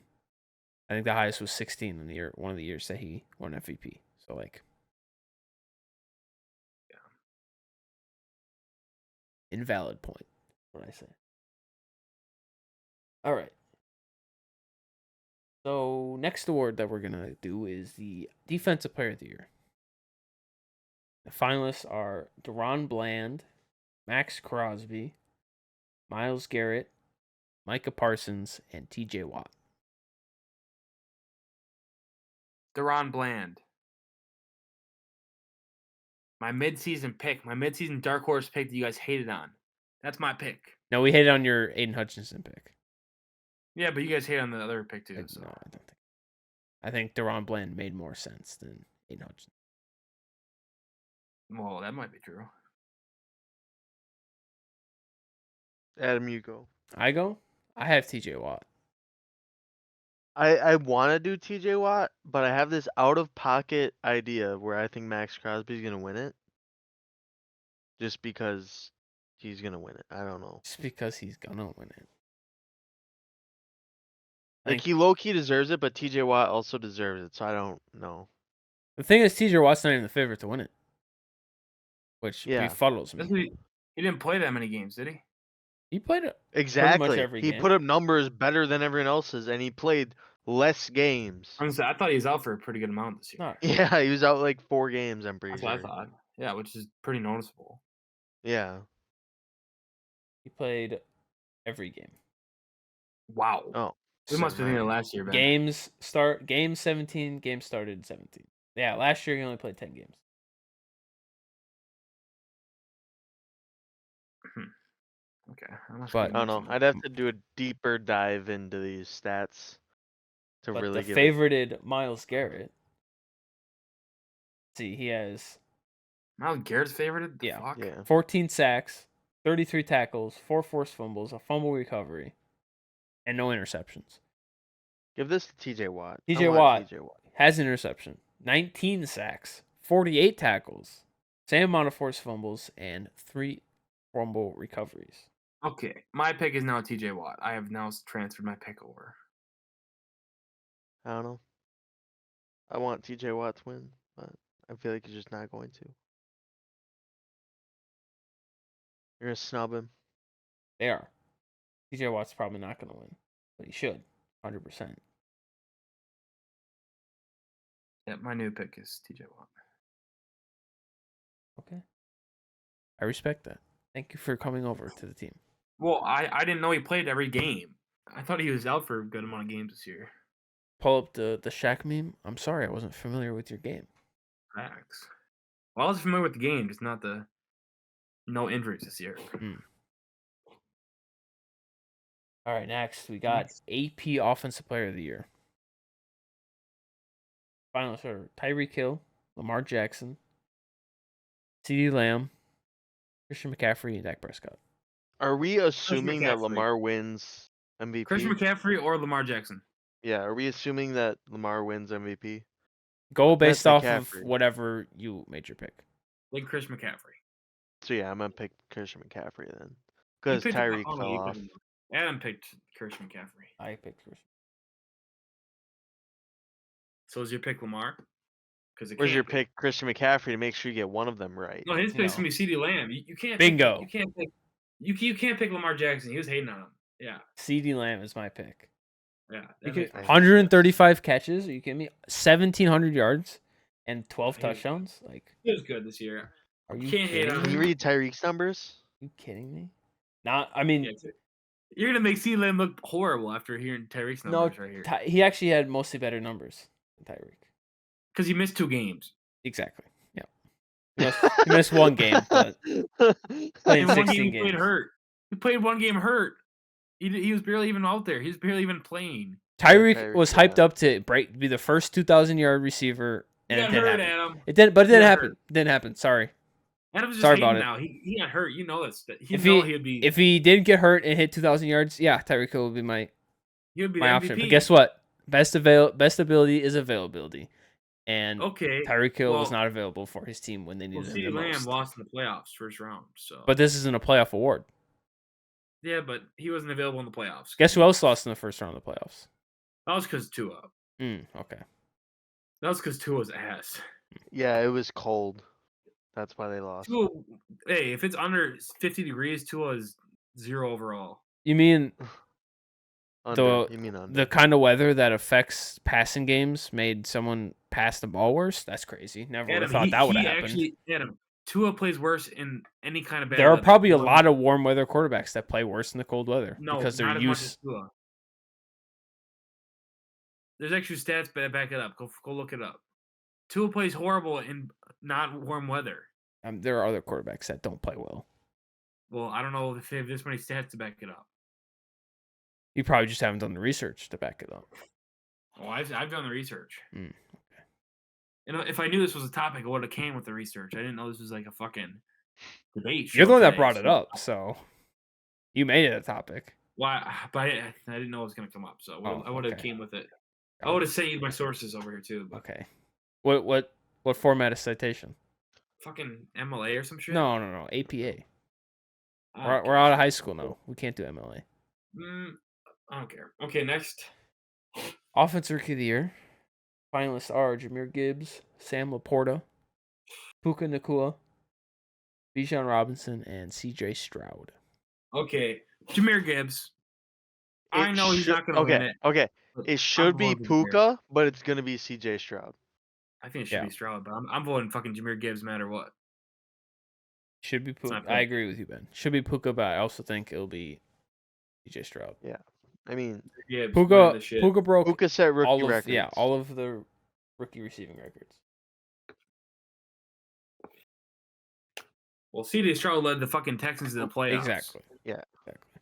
I think the highest was 16 in the year, one of the years that he won MVP. So like, yeah, invalid point. What I say. All right. So next award that we're gonna do is the Defensive Player of the Year. The finalists are Deron Bland, Max Crosby, Myles Garrett, Micah Parsons, and T.J. Watt. Deron Bland. My midseason pick, my midseason dark horse pick that you guys hated on. That's my pick. No, we hated on your Aiden Hutchinson pick. Yeah, but you guys hate on the other pick too. So. No, I don't think. I think Deron Bland made more sense than Aiden Hutchinson. Well, that might be true. Adam, you go. I go? I have TJ Watt. I want to do TJ Watt, but I have this out of pocket idea where I think Max Crosby's going to win it. Just because he's going to win it. I don't know. Just because he's going to win it. Like, he low-key deserves it, but TJ Watt also deserves it, so I don't know. The thing is, TJ Watt's not even the favorite to win it. Which befuddles me. He didn't play that many games, did he? He played pretty much Exactly. every He game. put up numbers better than everyone else's, and he played less games. Honestly, I thought he was out for a pretty good amount this year. No, Yeah, he was out like 4 games, I'm pretty That's what I sure. thought. Yeah, which is pretty noticeable. Yeah. he played every game. Wow. Oh. We must be thinking of last year, Ben. Game 17, game started 17. Yeah, last year he only played 10 games. Okay. I must But- be I don't know. mixing I'd have to do a deeper dive into these stats to But really the give favorited Myles Garrett. See, he has Myles Garrett's favorite? The Yeah. fuck? Yeah. 14 sacks, 33 tackles, 4 forced fumbles, a fumble recovery, and no interceptions. Give this to TJ Watt. TJ I want Watt TJ Watt. has an interception, 19 sacks, 48 tackles, same amount of forced fumbles, and 3 fumble recoveries. Okay. My pick is now TJ Watt. I have now transferred my pick over. I don't know. I want TJ Watt to win, but I feel like he's just not going to. You're gonna snub him. They are. TJ Watt's probably not going to win, but he should, 100%. Yeah, my new pick is TJ Watt. Okay. I respect that. Thank you for coming over to the team. Well, I didn't know he played every game. I thought he was out for a good amount of games this year. Pull up the Shaq meme. I'm sorry, I wasn't familiar with your game. Facts. Well, I was familiar with the game, just not the no injuries this year. All right, next we got AP Offensive Player of the Year. Finalists are Tyreek Hill, Lamar Jackson, CeeDee Lamb, Christian McCaffrey, and Dak Prescott. Are we assuming that McCaffrey. Lamar wins MVP? Christian McCaffrey or Lamar Jackson? Yeah, are we assuming that Lamar wins MVP? Go based That's off of McCaffrey. whatever you made your pick. Like Christian McCaffrey. So yeah, I'm gonna pick Christian McCaffrey then. You Because picked- Tyreek oh, no, fell you off. couldn't. Adam picked Christian McCaffrey. I picked Christian. So is your pick Lamar? Because Where's your pick, Christian McCaffrey, to make sure you get one of them right? No, his You pick's know. gonna be CeeDee Lamb. You can't. Bingo. You can't pick. You can't pick Lamar Jackson. He was hating on him. Yeah. CeeDee Lamb is my pick. Yeah. You that could, makes more sense. 135 catches. Are you kidding me? 1,700 yards and 12 Yeah, he was- touchdowns. Like, He was good this year. are you Can't hate kidding on Can me? you read Tyreek's numbers? Are you kidding me? Not. I mean, Yeah, you're gonna make CeeDee Lamb look horrible after hearing Tyreek's no. numbers right here. He actually had mostly better numbers than Tyreek. Because he missed 2 games. Exactly. Yeah. He missed one game, but played In one 16 game he games. played hurt. He played one game hurt. He was barely even out there. He was barely even playing. Tyreek Tyreek, was hyped up to be the first 2,000-yard receiver, He and it got didn't hurt, happen. Adam. It didn't, but it He didn't got happen. hurt. Didn't happen. Sorry. Adam's just Sorry hating about it. now. He got hurt. You know this. If He he would be. If he didn't get hurt and hit 2,000 yards, yeah, Tyreek Hill would be my He would be my the option. MVP. But guess what? Best ability is availability, and Okay. Tyreek Hill was well- not available for his team when they Well, needed him the CeeDee Lamb most. lost in the playoffs first round. So. But this isn't a playoff award. yeah, but he wasn't available in the playoffs. Guess who else lost in the first round of the playoffs? That was because Tua. Okay. That was because Tua's ass. Yeah, it was cold. That's why they lost. Tua. Hey, if it's under 50 degrees, Tua is 0 overall. You mean Under. You mean under. the kind of weather that affects passing games made someone pass the ball worse? That's crazy. Never would have thought that would have happened. Actually, Adam, Tua plays worse in any kind of bad There are weather. probably a lot of warm weather quarterbacks that play worse in the cold weather No, because they're not as much as used. Tua. There's actually stats that back it up. Go look it up. Tua plays horrible in not warm weather. There are other quarterbacks that don't play well. Well, I don't know if they have this many stats to back it up. You probably just haven't done the research to back it up. Oh, I've done the research. Okay. And if I knew this was a topic, I would have came with the research. I didn't know this was like a fucking debate. You're the show one that today, brought it so- up, so you made it a topic. Why? But I didn't know it was gonna come up, so I would have okay. came with it. I would have sent you my sources over here too. But Okay. What format is citation? fucking MLA or some shit. No, APA. I don't We're care. out of high school now. We can't do MLA. I don't care. Okay, next. Offensive Rookie of the Year. Finalists are Jahmyr Gibbs, Sam Laporta, Puka Nacua, Bijan Robinson, and C.J. Stroud. Okay, Jahmyr Gibbs. I know he's not going to win it. Okay. but It I'm should be voting for Jahmyr. Puka, but it's gonna be C.J. Stroud. I think it should Yeah. be Stroud, but I'm voting fucking Jahmyr Gibbs no matter what. Should be It's my Puka. I pick. agree with you, Ben. Should be Puka, but I also think it'll be DJ Stroud. Yeah. I mean, Gibbs winning the shit. Puka broke Puka set rookie all of records. all of the rookie receiving records. Well, CJ Stroud led the fucking Texans to the playoffs. Exactly. Yeah. Exactly.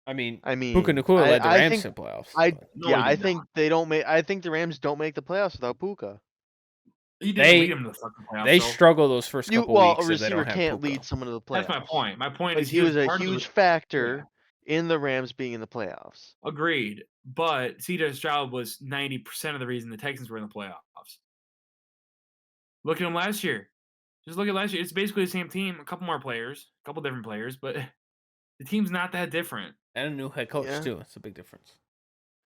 I mean, Puka Puka Nacua led the I Rams think to the playoffs. No, he I did think not. they don't make. I think the Rams don't make the playoffs without Puka. He didn't lead him to the fucking playoffs. They though. struggle those first couple A weeks if they receiver don't have can't Puka. lead someone to the playoffs. That's my point. My point But is he was a part of huge the, factor in the Rams being in the playoffs. Agreed, but CJ Stroud was 90% of the reason the Texans were in the playoffs. Look at him last year. Just look at last year. It's basically the same team, a couple more players, a couple different players, but the team's not that different. And a new head coach Yeah. too. It's a big difference.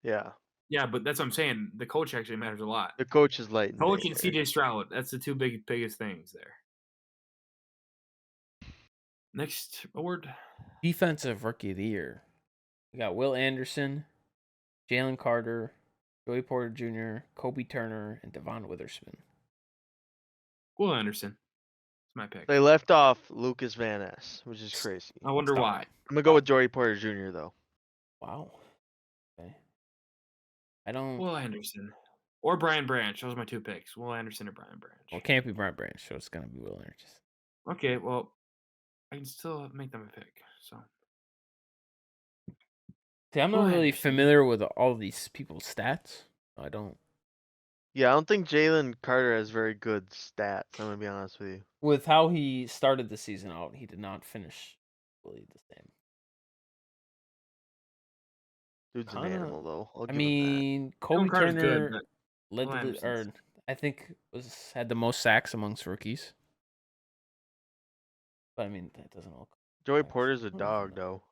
Yeah. Yeah, but that's what I'm saying. The coach actually matters a lot. The coach is light. Coach and CJ Stroud. That's the two biggest things there. Next award. Defensive Rookie of the Year. We got Will Anderson, Jalen Carter, Joey Porter Jr., Kobe Turner, and Devon Witherspoon. Will Anderson. That's my pick. They left off Lucas Van Ness, which is crazy. I wonder why. I'm gonna go with Joey Porter Jr. though. Wow. Okay. I don't. Will Anderson. Or Brian Branch. Those are my two picks. Will Anderson or Brian Branch. Well, it can't be Brian Branch, so it's gonna be Will Anderson. Okay, well, I can still make them a pick. So. See, I'm not really familiar with all these people's stats. I don't. Yeah, I don't think Jalen Carter has very good stats. I'm gonna be honest with you. With how he started the season out, he did not finish really the same. Dude's an animal, though. I mean, Kobe Turner led the, I think had the most sacks amongst rookies. But I mean, that doesn't look. Joey Porter's a dog, though.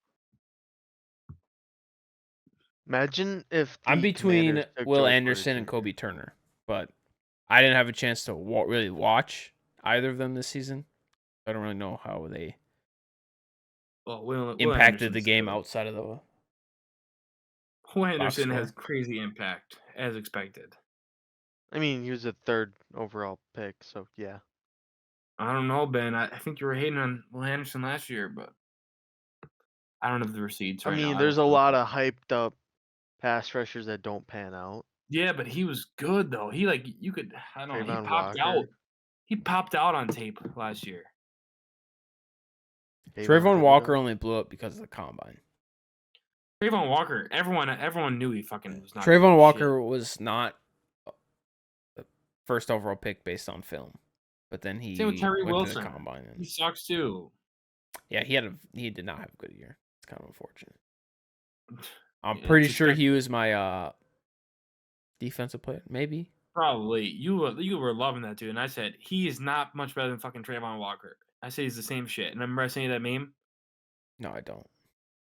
Imagine if I'm between Will Anderson and Kobe Turner, but I didn't have a chance to really watch either of them this season. I don't really know how they impacted the game outside of the. Will Anderson has crazy impact, as expected. I mean, he was a 3rd overall pick, so yeah. I don't know, Ben. I think you were hating on Will Anderson last year, but I don't have the receipts right now. I mean, there's a lot of hyped up pass rushers that don't pan out. Yeah, but he was good though. He you could I don't know. He popped out. He popped out on tape last year. Trayvon Walker only blew up because of the combine. Trayvon Walker, everyone knew he fucking was not. Trayvon Walker was not the first overall pick based on film, but then he Same with Terry went Wilson. to the combine. And, he sucks too. Yeah, he did not have a good year. It's kind of unfortunate. I'm pretty sure he was my defensive player, maybe. Probably. You were loving that dude, and I said he is not much better than fucking Trayvon Walker. I say he's the same shit. And remember I saying that meme? No, I don't.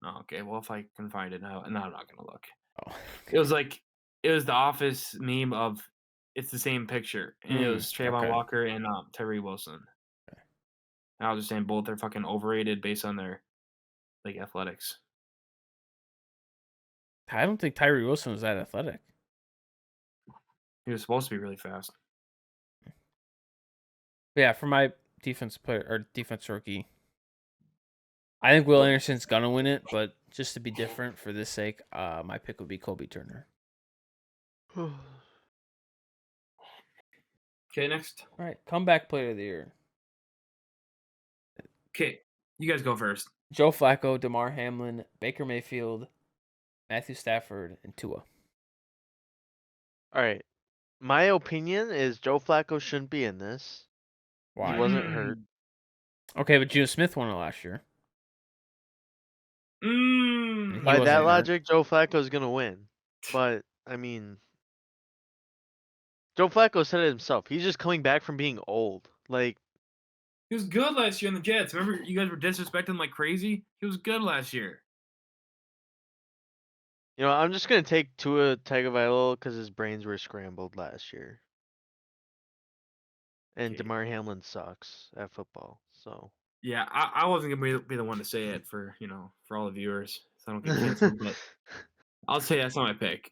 Oh, okay. Well, if I can find it now, no, I'm not gonna look. Oh, okay. It was the Office meme of it's the same picture, and it was Trayvon Walker and Terry Wilson. Okay. And I was just saying both are fucking overrated based on their athletics. I don't think Tyree Wilson was that athletic. He was supposed to be really fast. But yeah, for my defense player or defense rookie, I think Will Anderson's gonna win it, but just to be different for this sake, my pick would be Kobe Turner. Okay, next. All right, comeback player of the year. Okay, you guys go first. Joe Flacco, DeMar Hamlin, Baker Mayfield, Matthew Stafford, and Tua. All right. My opinion is Joe Flacco shouldn't be in this. Why? He wasn't hurt. Okay, but Geno Smith won it last year. By that logic, Joe Flacco is going to win. But, I mean, Joe Flacco said it himself. He's just coming back from being old. He was good last year in the Jets. Remember, you guys were disrespecting him like crazy? He was good last year. You know, I'm just going to take Tua Tagovailoa because his brains were scrambled last year. And DeMar Hamlin sucks at football, so. Yeah, I wasn't gonna be the one to say it for all the viewers, so I don't get canceled. But I'll say that's not my pick.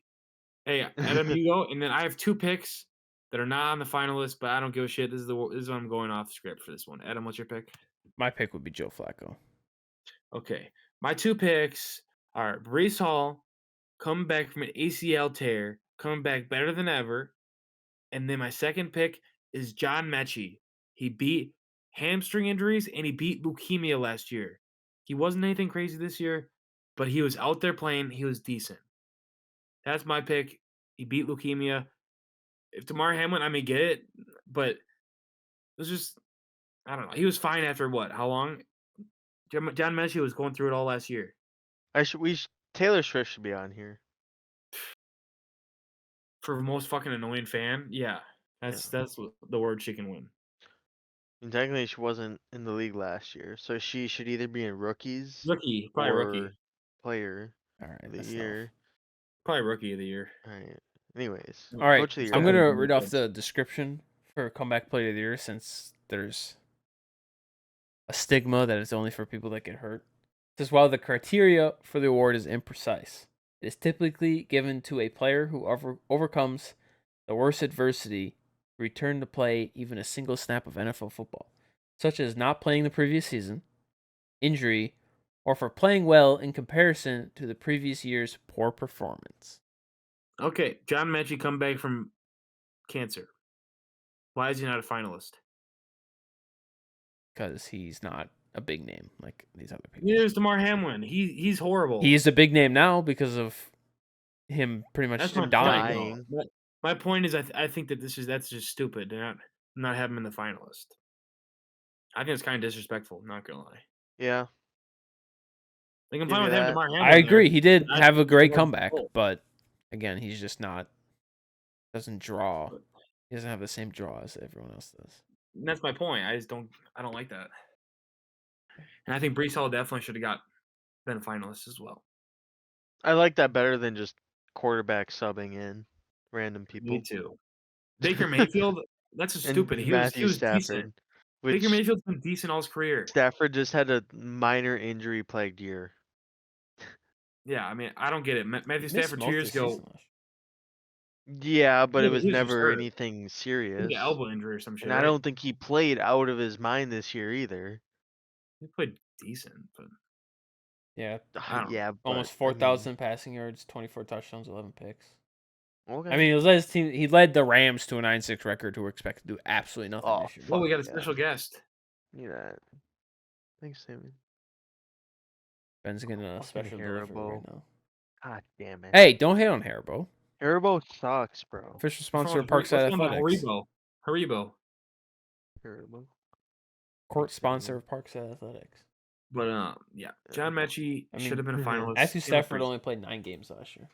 Hey, Adam, you go, and then I have 2 picks that are not on the finalist, but I don't give a shit. This is what I'm going off the script for this one. Adam, what's your pick? My pick would be Joe Flacco. Okay, my 2 picks are Brees Hall, coming back from an ACL tear, coming back better than ever, and then my second pick is John Mechie. He beat hamstring injuries and he beat leukemia last year. He wasn't anything crazy this year, but he was out there playing. He was decent. That's my pick. He beat leukemia. If Damar Hamlin, I may get it, but it was just I don't know. He was fine after what? How long? John Mechie was going through it all last year. Taylor Swift should be on here. For the most fucking annoying fan, yeah. That's what the word she can win. And technically, she wasn't in the league last year, so she should either be in rookies Rookie, probably or rookie. player All right, of the that's year. tough. Probably rookie of the year. All right. Anyways, All right, coach of the year. I'm Definitely gonna gonna be read off good. the description for comeback player of the year since there's a stigma that it's only for people that get hurt. It says while the criteria for the award is imprecise, it is typically given to a player who overcomes the worst adversity, return to play even a single snap of NFL football, such as not playing the previous season, injury, or for playing well in comparison to the previous year's poor performance. Okay, John Mechie come back from cancer. Why is he not a finalist? Because he's not a big name like these other people. Neither is Damar Hamlin. He's horrible. He's a big name now because of him pretty much That's my dying. point. Though. My point is, I think that that's just stupid. They're not having him in the finalist. I think it's kind of disrespectful. Not gonna lie. Yeah. Like I'm Give fine you with having that. Damar Hamlin. I agree. There, He did but I have think a he great deserves comeback, both. but again, he's just not doesn't draw. He doesn't have the same draw as everyone else does. And that's my point. I don't like that. And I think Brees Hall definitely should have been a finalist as well. I like that better than just quarterback subbing in random people. Me too. Baker Mayfield, that's just stupid. And He was Matthew decent. Stafford, Baker which Mayfield's been decent all his career. Stafford just had a minor injury plagued year. Yeah, I mean, I don't get it. He Matthew missed Stafford 2 most of years the ago, season last Yeah, but yeah, it but was he was just never hurt. anything He serious. had an elbow injury or some shit, And I right? don't think he played out of his mind this year either. He played decent, but year. Yeah, I don't know. Yeah, but almost 4,000 passing yards, 24 touchdowns, 11 picks. okay. I mean, he led the Rams to a 9-6 record, who were expected to do absolutely nothing Oh, this year. Well, we fuck got a yeah. special guest. Yeah. Thanks, Sammy. Ben's getting a Fucking special delivery Haribo. right now. God damn it. Hey, don't hate on Haribo. Haribo sucks, bro. Official What's sponsor wrong of with Parkside Athletics. Haribo. Haribo. Court Thanks, sponsor Sammy. of Parkside Athletics. But yeah, John Mechie I mean, should have been a finalist. Matthew Stafford Brees- only played 9 games last year.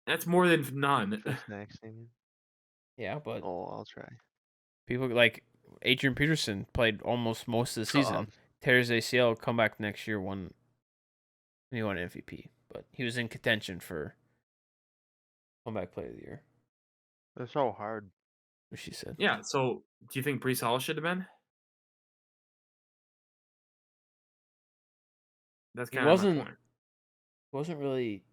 That's more than none. For snacks, Sammy. Yeah, but Oh, I'll try. people like Adrian Peterson played almost most of the season. Tears ACL, come back next year, he won MVP, but he was in contention for comeback player of the year, They're so hard. which she said. Yeah. So, do you think Brees Hall should have been? That's He kind of my point. wasn't really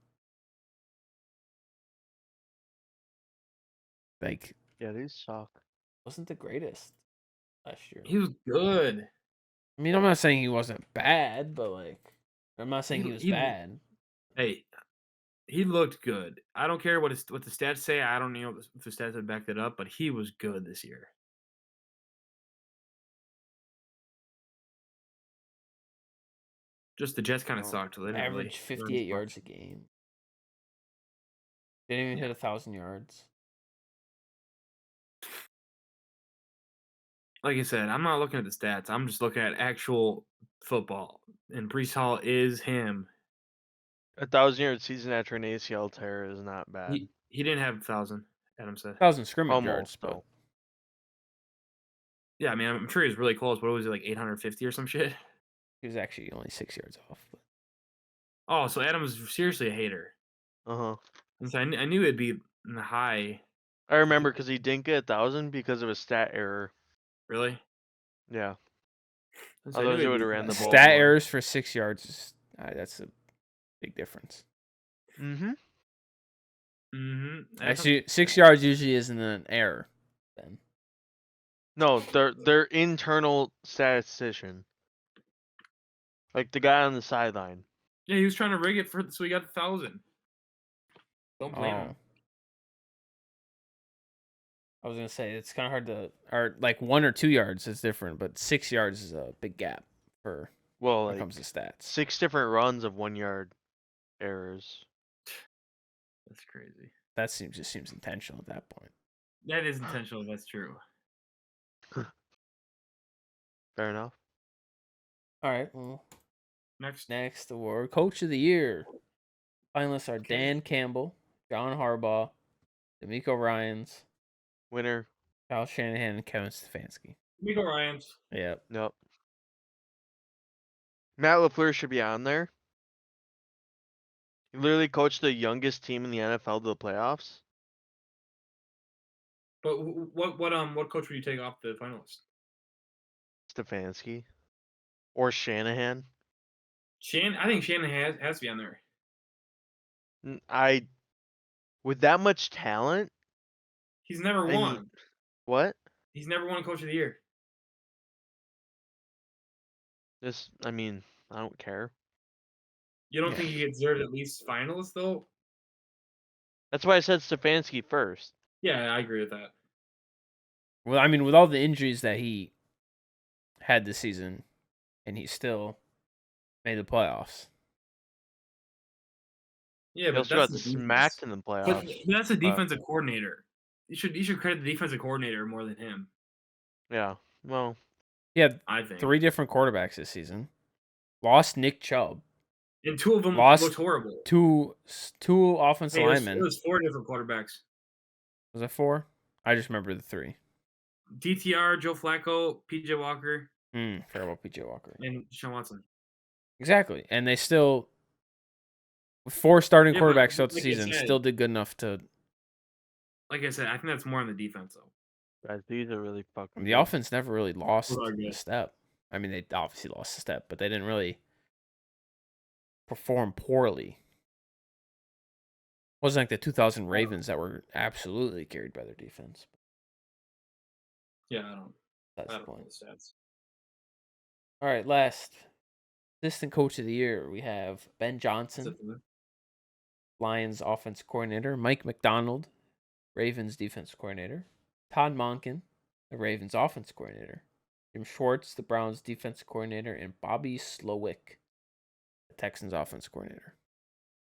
like Yeah, these suck. wasn't the greatest last year. He was good. I mean, I'm not saying he wasn't bad, but like I'm not saying he was He- bad. Hey, he looked good. I don't care what the stats say. I don't know if the stats have backed it up, but he was good this year. Just the Jets kind of sucked. They didn't really Average 58 yards a game. Didn't even hit 1,000 yards. Like I said, I'm not looking at the stats. I'm just looking at actual football. And Brees Hall is him. 1,000-yard season after an ACL tear is not bad. He didn't have 1,000, Adam said. 1,000 scrimmage yards, Almost, but though. Yeah, I mean, I'm sure he was really close. What was it, like 850 or some shit? he was actually only 6 yards off. But Oh, so Adam was seriously a hater. Uh-huh. And so I knew it'd be in the high. I remember because he didn't get 1,000 because of a stat error. Really? Yeah. So I knew Otherwise, he'd they would be have ran the fast. ball Stat more. errors for 6 yards is that's a big difference. Mm-hmm. Actually, 6 yards usually isn't an error. Then No, their internal statistician, like the guy on the sideline. Yeah, he was trying to rig it so he got 1,000. Don't blame him. I was gonna say it's kind of hard to, or like 1 or 2 yards is different, but 6 yards is a big gap for Well, when it like comes to stats. 6 different runs of 1 yard errors. That's crazy. That just seems intentional at that point. That is intentional. That's true. Fair enough. All right. Well, Next award, Coach of the Year. Finalists are Okay. Dan Campbell, John Harbaugh, D'Amico Ryans, Winner. Kyle Shanahan, and Kevin Stefanski. D'Amico Ryans. Yep. Nope. Matt LaFleur should be on there. He literally coached the youngest team in the NFL to the playoffs. But what coach would you take off the finalist? Stefanski. Or Shanahan. I think Shanahan has to be on there. With that much talent. He's never won. What? He's never won Coach of the Year. I don't care. You don't think he deserves at least finalist though? That's why I said Stefanski first. Yeah, I agree with that. Well, I mean, with all the injuries that he had this season, and he still made the playoffs. Yeah, He also got smacked in the playoffs. But that's a defensive coordinator. You should credit the defensive coordinator more than him. Yeah. Well, yeah, I think 3 different quarterbacks this season. Lost Nick Chubb. And 2 of them lost looked horrible. Two offensive linemen. It was 4 different quarterbacks. Was it 4? I just remember the 3. DTR, Joe Flacco, PJ Walker. Forgot about PJ Walker. And Sean Watson. Exactly. And they still, with 4 starting quarterbacks throughout the season, still did good enough to. Like I said, I think that's more on the defense, though. Guys, these are really fucking The good. offense never really lost a step. I mean, they obviously lost a step, but they didn't really perform poorly. It wasn't like the 2000 Ravens that were absolutely carried by their defense. Yeah, I don't That's the know point. the stats. All right, last assistant coach of the year, we have Ben Johnson, Lions offense coordinator, Mike McDonald, Ravens defense coordinator, Todd Monken, the Ravens offense coordinator, Jim Schwartz, the Browns defense coordinator, and Bobby Slowick, the Texans offense coordinator.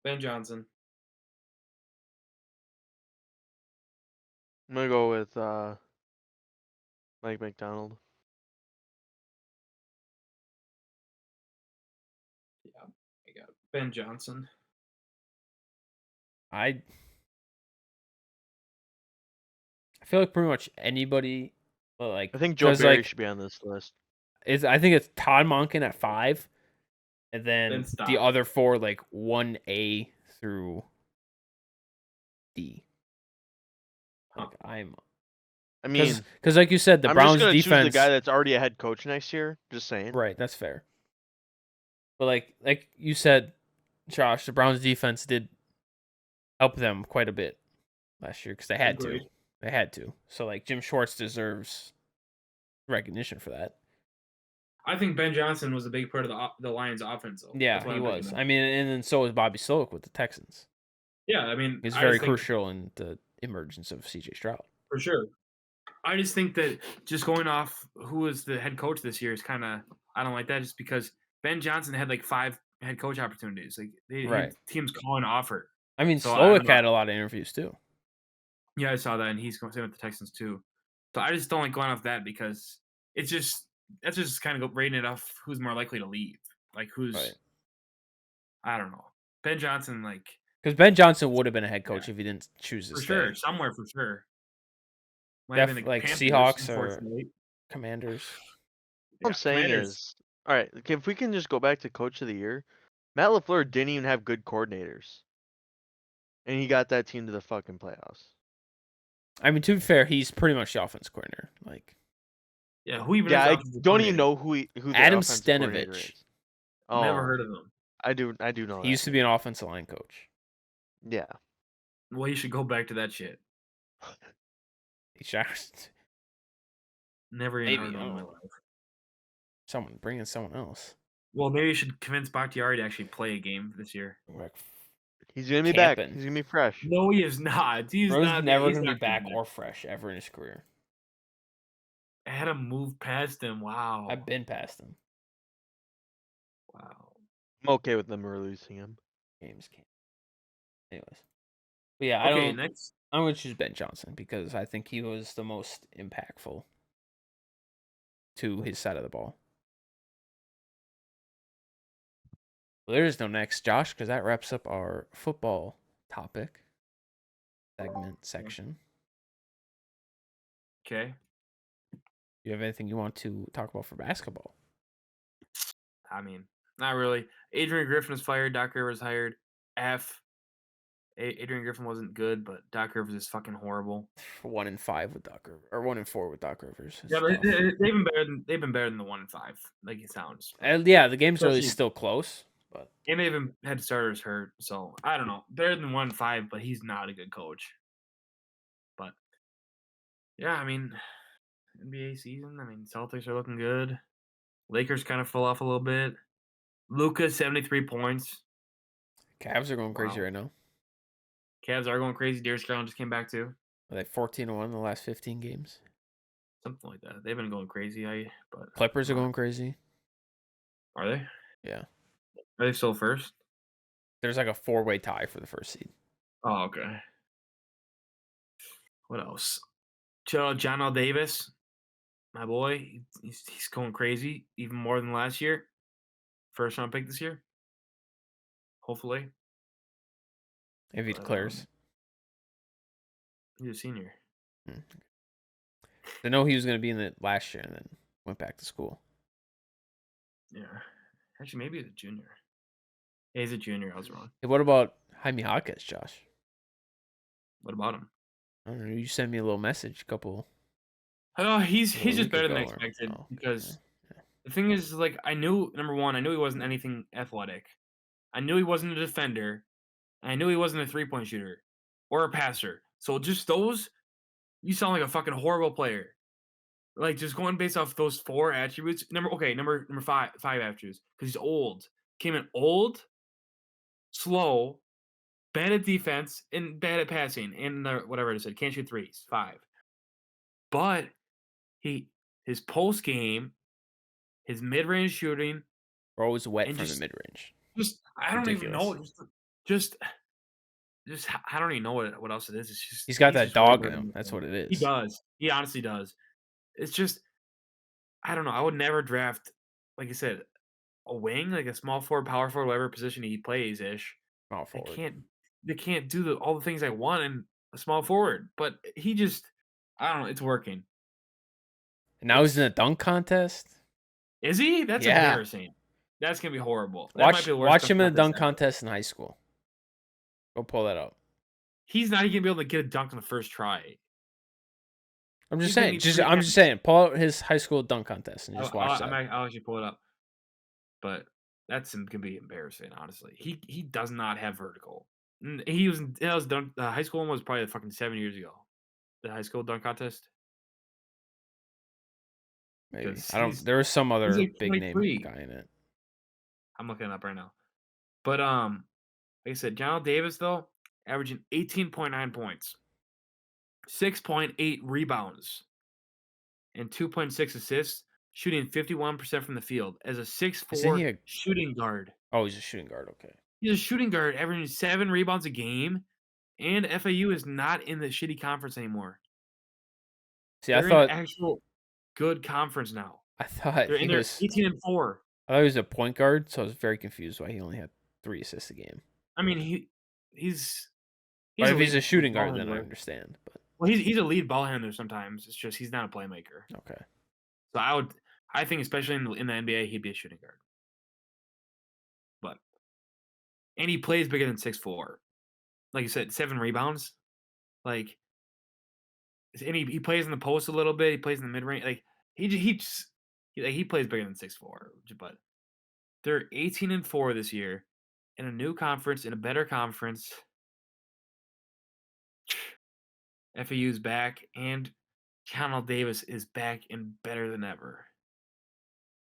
Ben Johnson. I'm gonna go with Mike McDonald. Yeah, I got Ben Johnson. I feel like pretty much anybody, but like I think Joe Barry should be on this list. I think it's Todd Monken at 5, and then the other 4 like 1A through D. Like because like you said, the Browns just defense. Choose the guy that's already a head coach next year. Just saying. Right, that's fair. But like you said, Josh, the Browns defense did help them quite a bit last year because they had to. They had to. So like Jim Schwartz deserves recognition for that. I think Ben Johnson was a big part of the Lions' offense, though. Yeah, he was. I mean, and then so was Bobby Slowick with the Texans. Yeah, I mean, he's very crucial in the emergence of C.J. Stroud. For sure. I just think that just going off who was the head coach this year is kind of I don't like that just because Ben Johnson had like 5 head coach opportunities. Like teams calling to offer. I mean, Slowick had a lot of interviews too. Yeah, I saw that, and he's going to stay with the Texans too. So I just don't like going off that because that's just kind of rating it off who's more likely to leave. Like who's I don't know. Ben Johnson, because Ben Johnson would have been a head coach if he didn't choose to stay. For sure, somewhere for sure. Like Seahawks or Commanders. What I'm saying is, all right, if we can just go back to Coach of the Year, Matt LaFleur didn't even have good coordinators, and he got that team to the fucking playoffs. I mean, to be fair, he's pretty much the offense coordinator. Like, Yeah, who even is Yeah, the I offensive don't even coordinator? know who their Adam offensive coordinator Stenovich. is. Never Oh, heard of him. I do know He that used to name. be an offensive line coach. Yeah. Well, he should go back to that shit. He should Never even maybe, heard of I him in don't my know. life. Bring in someone else. Well, maybe you should convince Bakhtiari to actually play a game this year. Like He's gonna be back. camping. He's gonna be fresh. No, he is not. He's Bro's not. never He's gonna be not gonna back be or fresh ever in his career. I had to move past him. Wow. I've been past him. Wow. I'm okay with them releasing him. Games can't. Anyways. But yeah, Okay, next. I'm gonna choose Ben Johnson because I think he was the most impactful to his side of the ball. Well, there is no next, Josh, because that wraps up our football topic section. Okay. You have anything you want to talk about for basketball? I mean, not really. Adrian Griffin was fired. Doc Rivers hired. Adrian Griffin wasn't good, but Doc Rivers is fucking horrible. 1-5 with Doc Rivers, or 1-4 with Doc Rivers. Yeah, but they've been better than the 1-5, like it sounds. And yeah, the game's really Especially- still close, but And they even had starters hurt, so I don't know. Better than 1-5, but he's not a good coach. But yeah, I mean, NBA season. I mean, Celtics are looking good. Lakers kind of fell off a little bit. Luka 73 points. Cavs are going crazy Wow. right now. Cavs are going crazy. Darius Garland just came back too. Are they 14-1 in the last 15 games? Something like that. They've been going crazy. But Clippers are going crazy. Are they? Yeah. Are they still first? There's like a 4-way tie for the first seed. Oh, okay. What else? John L. Davis, my boy, he's going crazy, even more than last year. First round pick this year. Hopefully. If he declares. He's a senior. I know he was going to be in it last year and then went back to school. Yeah. Actually, maybe he's a junior. Yeah, he's a junior. I was wrong. Hey, what about Jaime Jaquez, Josh? What about him? I don't know. You sent me a little message a couple. Oh, he's just week better than ago expected because yeah. the thing is, like, number one, I knew he wasn't anything athletic. I knew he wasn't a defender. And I knew he wasn't a 3-point shooter or a passer. So just those, you sound like a fucking horrible player. Like, just going based off those 4 attributes. Number five attributes, because he's old. Came in old, slow, bad at defense, and bad at passing, and whatever I said, can't shoot threes. 5. But his post game, his mid range shooting, We're always wet and from the mid range. just I don't even know. Ridiculous. Just I don't even know what else it is. It's just He's got that just really dog good in on him. the That's floor. what it is. He does. He honestly does. It's just I don't know. I would never draft, like I said, a wing, like a small forward, power forward, whatever position he plays ish. Small forward. They can't do all the things I want in a small forward. But he just I don't know. It's working. And now he's in a dunk contest. Is he? That's Yeah. embarrassing. That's gonna be horrible. That might be the worst Watch him in a dunk ever. contest in high school. Go pull that up. He's not even gonna be able to get a dunk on the first try. I'm just He's gonna saying. need Just 3 I'm just saying. Pull out his high school dunk contest and just watch that. I'll actually pull it up. But that's gonna be embarrassing, honestly. He does not have vertical. That was dunk. The high school one was probably fucking 7 years ago. The high school dunk contest. Maybe 'Cause I don't. There was some other like big name 23. guy in it. I'm looking it up right now. But like I said, John L. Davis though, averaging 18.9 points, 6.8 rebounds, and 2.6 assists, shooting 51% from the field as a Isn't 6'4" he a? shooting guard. Oh, he's a shooting guard. Okay. He's a shooting guard, averaging 7 rebounds a game, and FAU is not in the shitty conference anymore. See, They're I thought in actual good conference now. They're he in their was. 18-4. I thought he was a point guard, so I was very confused why he only had 3 assists a game. I mean, he's But if he's lead a shooting ball guard, then I handler. understand. But Well, he's a lead ball handler sometimes. It's just he's not a playmaker. okay. So I think especially in the NBA, he'd be a shooting guard. And he plays bigger than 6'4". Like you said, 7 rebounds. Like, and he plays in the post a little bit. He plays in the mid range. Like, he plays bigger than 6'4", but they're 18-4 this year in a new conference, in a better conference. FAU's back, and Keanu Davis is back and better than ever.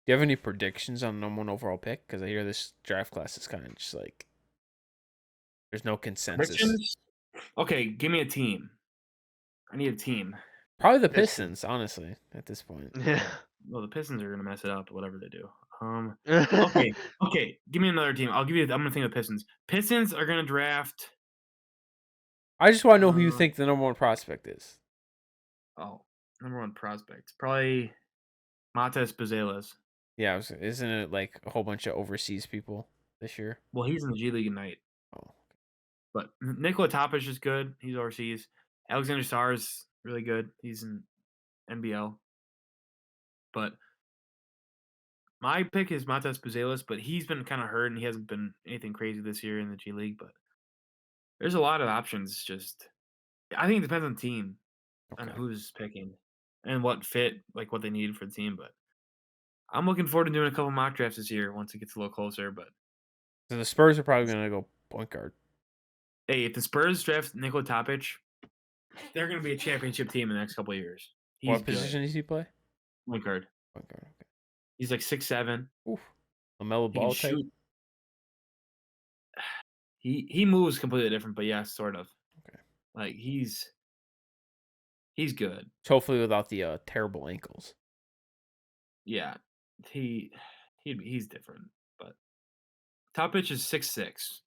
Do you have any predictions on number 1 overall pick? Because I hear this draft class is kind of just like there's no consensus. Predictions? Okay, give me a team. I need a team. Probably the Pistons, honestly, at this point. Yeah. Well, the Pistons are gonna mess it up, whatever they do. Okay. Give me another team. I'm gonna think of the Pistons. Pistons are gonna draft. I just want to know who you think the number 1 prospect is. Number 1 prospect, probably Matas Buzelis. Yeah, isn't it like a whole bunch of overseas people this year? Well, he's in the G League Ignite. Oh, but Nikola Topic is good. He's overseas. Alexander Sarr is really good. He's in NBL. But my pick is Matas Buzelis, but he's been kind of hurt and he hasn't been anything crazy this year in the G League. But there's a lot of options. Just I think it depends on the team and who's picking and what fit, like what they need for the team. But I'm looking forward to doing a couple mock drafts this year once it gets a little closer. But so the Spurs are probably going to go point guard. Hey, if the Spurs draft Nikola Topic, they're going to be a championship team in the next couple of years. What position does he play? Point guard. Point guard. Okay. He's like 6'7". Oof. LaMelo Ball type. Shoot. He moves completely different, but yeah, sort of. Okay. Like he's good. Hopefully without the terrible ankles. Yeah, he's different, but Topic is 6'6",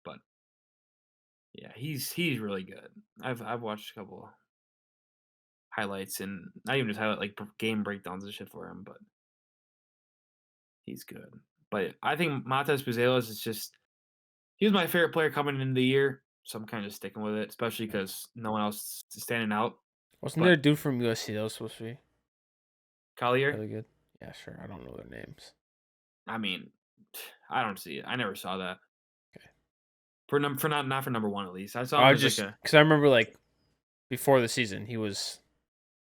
but yeah, he's really good. I've watched a couple highlights and not even just highlight like game breakdowns and shit for him, but he's good. But I think Matas Buzelis is just he was my favorite player coming into the year, so I'm kind of sticking with it, especially because no one else is standing out. Wasn't there a dude from USC that was supposed to be Collier? really good? Yeah, sure. I don't know their names. I mean, I don't see it. I never saw that. Okay. Not for number 1 at least. I saw him because I remember like before the season he was.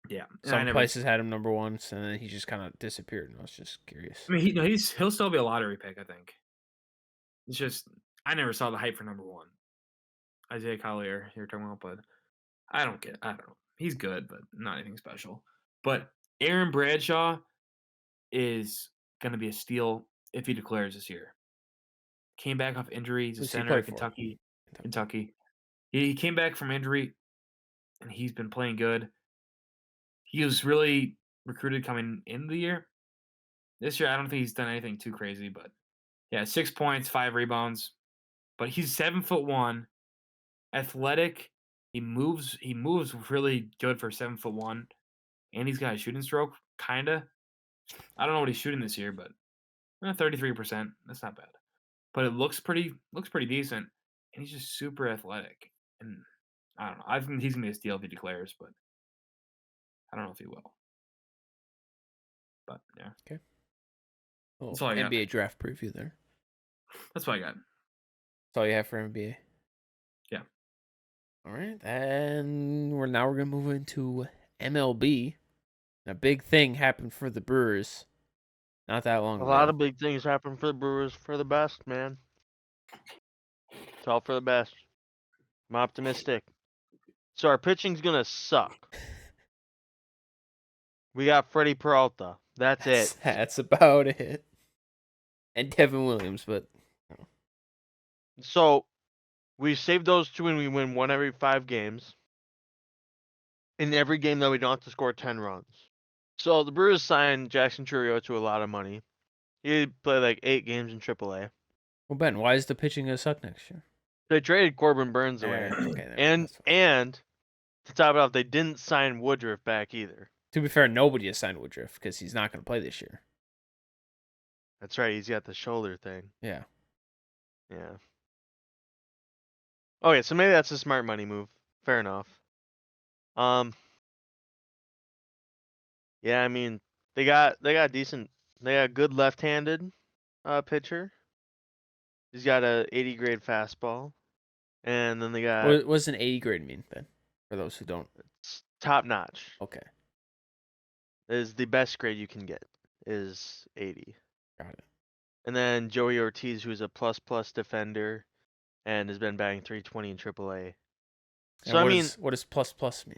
Yeah, some places had him number 1, and then he just kind of disappeared. And I was just curious. I mean, he'll still be a lottery pick, I think. It's just I never saw the hype for number 1. Isaiah Collier, you're talking about, but I don't know. He's good, but not anything special. But Aaron Bradshaw is going to be a steal if he declares this year. Came back off injury. He's a center at Kentucky. He came back from injury, and he's been playing good. He was really recruited coming into the year. This year, I don't think he's done anything too crazy, but yeah, 6 points, 5 rebounds. But he's 7'1", athletic. He moves really good for 7'1", and he's got a shooting stroke, kinda. I don't know what he's shooting this year, but 33%. That's not bad. But it looks pretty decent, and he's just super athletic. And I don't know. I think he's gonna be a steal if he declares, but I don't know if he will. But yeah. Okay. Well, that's all I got. NBA draft preview there. That's what I got. That's all you have for NBA. Yeah. All right, and we're gonna move into MLB. A big thing happened for the Brewers not that long ago. A lot of big things happened for the Brewers for the best, man. It's all for the best. I'm optimistic. So our pitching's gonna suck. We got Freddie Peralta. That's it. That's about it. And Devin Williams, but so we save those 2 and we win 1 every 5 games. In every game that we don't have to score 10 runs. So the Brewers signed Jackson Chourio to a lot of money. He played like 8 games in AAA. Well, Ben, why is the pitching gonna suck next year? They traded Corbin Burns away. And to top it off, they didn't sign Woodruff back either. To be fair, nobody has signed Woodruff because he's not going to play this year. That's right. He's got the shoulder thing. Yeah. Yeah. Okay, so maybe that's a smart money move. Fair enough. Yeah, I mean, they got good left-handed pitcher. He's got a 80 grade fastball. And then they got What does an 80 grade mean, Ben? For those who don't. It's top notch. Okay. is the best grade you can get is 80. Got it. And then Joey Ortiz, who's a plus defender and has been batting .320 in AAA. So And I mean, what does plus mean?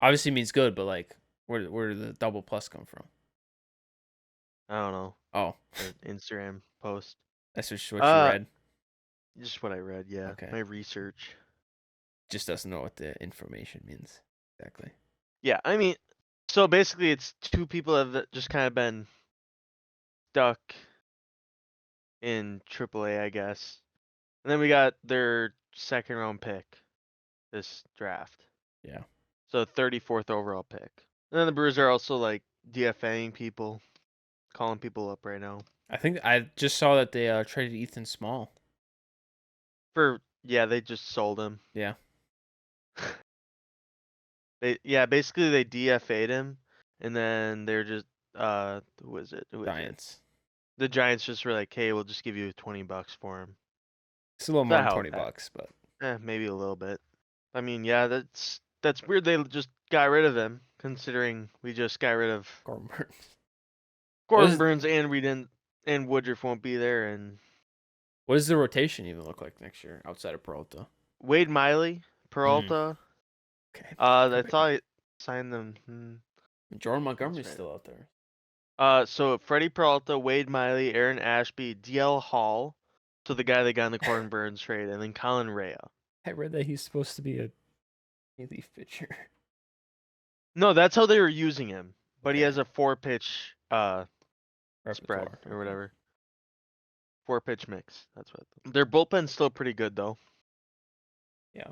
Obviously means good, but like, where did the double plus come from? I don't know. Oh, An Instagram post. that's just what you read. Just what I read. Yeah, Okay. my research. Just doesn't know what the information means exactly. Yeah, I mean, so basically, it's two people that just kind of been stuck in AAA, I guess. And then we got their second round pick this draft. Yeah. So 34th overall pick. And then the Brewers are also like DFAing people, calling people up right now. I think I just saw that they traded Ethan Small. They just sold him. Yeah. Basically they DFA'd him, and then they're just who is it? Giants. The Giants just were like, hey, we'll just give you $20 for him. It's a little more than $20, but maybe a little bit. I mean, yeah, that's weird. They just got rid of him, considering we just got rid of Corbin Burns. Corbin Burns, and we didn't, and Woodruff won't be there, and what does the rotation even look like next year outside of Peralta? Wade Miley, Peralta. Okay. I thought I signed them. Jordan Montgomery's still out there. So Freddie Peralta, Wade Miley, Aaron Ashby, DL Hall, so the guy that got in the Corbin Burns trade, and then Colin Rea. I read that he's supposed to be a relief pitcher. No, that's how they were using him, but he Okay. has a 4-pitch spread Repertoire. or whatever. 4-pitch mix. That's what. Their bullpen's still pretty good though. Yeah.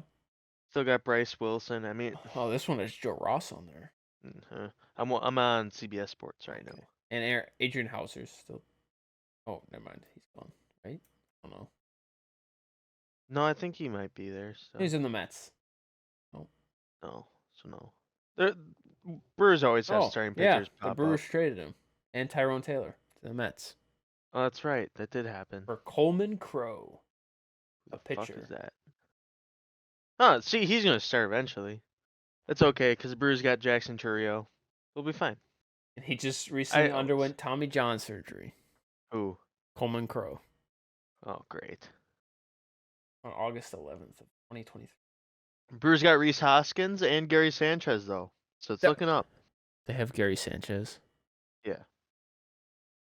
Still got Bryce Wilson. I mean, Oh, this one has Joe Ross on there. I'm on CBS Sports right now. And Adrian Hauser's still. Oh, never mind. He's gone, right? I don't know. No, I think he might be there. So. He's in the Mets. No, so no. The Brewers always have starting pitchers the pop Brewers up. traded him and Tyrone Taylor to the Mets. Oh, that's right. That did happen. For Coleman Crow, a Who the fuck pitcher. is that? Oh, see, he's gonna start eventually. That's okay, because the Brewers got Jackson Chourio. We'll be fine. And he just recently underwent Tommy John surgery. Who? Coleman Crow. Oh, great. On August 11th of 2023. Brewers got Rhys Hoskins and Gary Sanchez though, so it's looking up. They have Gary Sanchez. Yeah.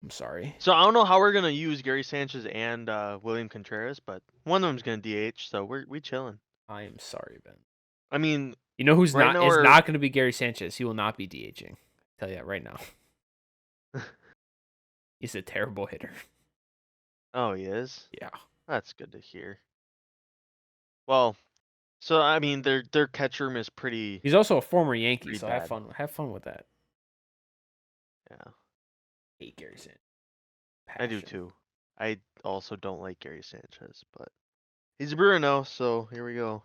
I'm sorry. So I don't know how we're gonna use Gary Sanchez and William Contreras, but one of them's gonna DH, so we chilling. I am sorry, Ben. I mean, you know who's not going to be Gary Sanchez. He will not be DHing. I'll tell you that right now. He's a terrible hitter. Oh, he is? Yeah. That's good to hear. Well, so I mean their catch room is pretty. He's also a former Yankee, pretty so bad. have fun with that. Yeah. Hate Gary Sanchez. I do too. I also don't like Gary Sanchez, but he's a Brewer now, so here we go.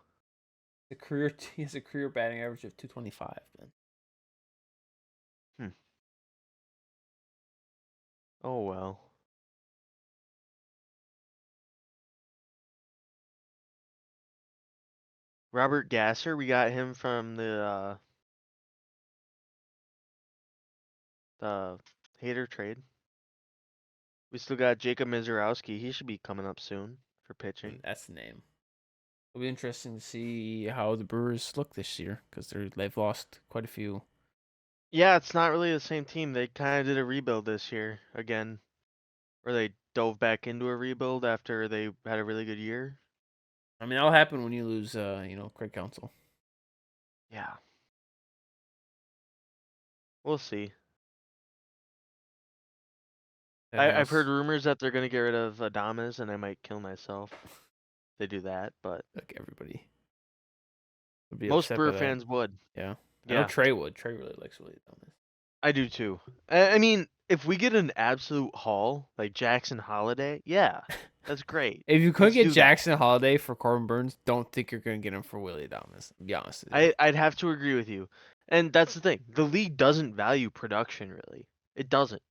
He has a career batting average of 225, man. Oh well. Robert Gasser, we got him from the Hater trade. We still got Jacob Mizorowski. He should be coming up soon for pitching. That's the name. It'll be interesting to see how the Brewers look this year because they've lost quite a few. Yeah, it's not really the same team. They kind of did a rebuild this year again, or they dove back into a rebuild after they had a really good year. I mean, that'll happen when you lose, Craig Counsell. Yeah. We'll see. I've heard rumors that they're gonna get rid of Adames, and I might kill myself if they do that. But like everybody would be most upset Brewer by that. fans would. Yeah. I Yeah. know Trey would. Trey really likes Willie Adames. I do too. I mean, if we get an absolute haul like Jackson Holiday, yeah, that's great. If you couldn't Let's get do Jackson Holiday for Corbin Burns, don't think you're gonna get him for Willie Adames. To be honest with you. I'd have to agree with you. And that's the thing. The league doesn't value production really. It doesn't.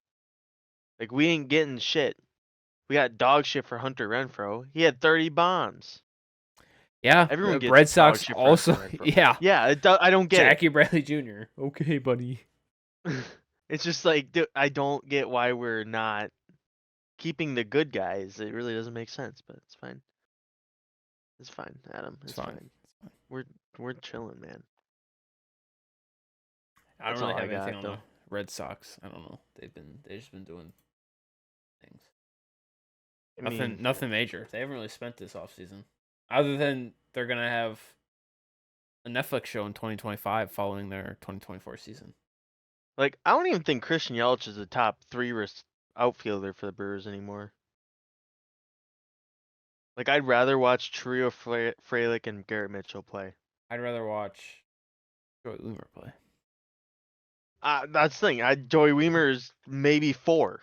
Like we ain't getting shit. We got dog shit for Hunter Renfroe. He had 30 bombs. Yeah, Everyone gets Red Sox dog shit for also. Hunter Renfroe. Yeah, Yeah, I don't get Jackie Bradley Jr. Okay, buddy. It's just like, dude, I don't get why we're not keeping the good guys. It really doesn't make sense, but it's fine. It's fine, Adam. It's It's fine. fine. We're chilling, man. I don't That's really all I have anything got on though. the Red Sox. I don't know. They've just been doing things. I mean, Nothing major. They haven't really spent this offseason. Other than they're gonna have a Netflix show in 2025 following their 2024 season. like, I don't even think Christian Yelich is a top 3 outfielder for the Brewers anymore. Like, I'd rather watch Trio Frelick and Garrett Mitchell play. I'd rather watch Joey Weimer play. That's the thing. Joey Weimer is maybe 4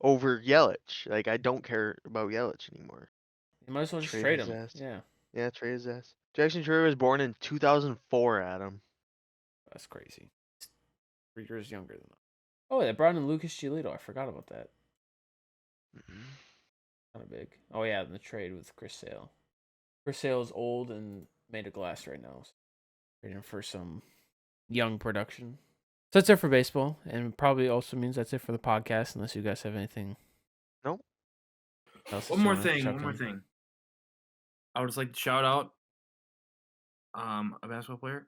over Yelich. Like, I don't care about Yelich anymore. You might as well just Trade trade his him. ass. Yeah, Yeah, trade his ass. Jackson Trio was born in 2004, Adam. that's crazy. He's 3 years younger than us. Oh, they brought in Lucas Giolito. I forgot about that. Kind of big. Oh yeah, in the trade with Chris Sale. Chris Sale is old and made of glass right now. So trading for some young production. So that's it for baseball, and probably also means that's it for the podcast. Unless you guys have anything Nope. else. One more thing. I would just like to shout out a basketball player.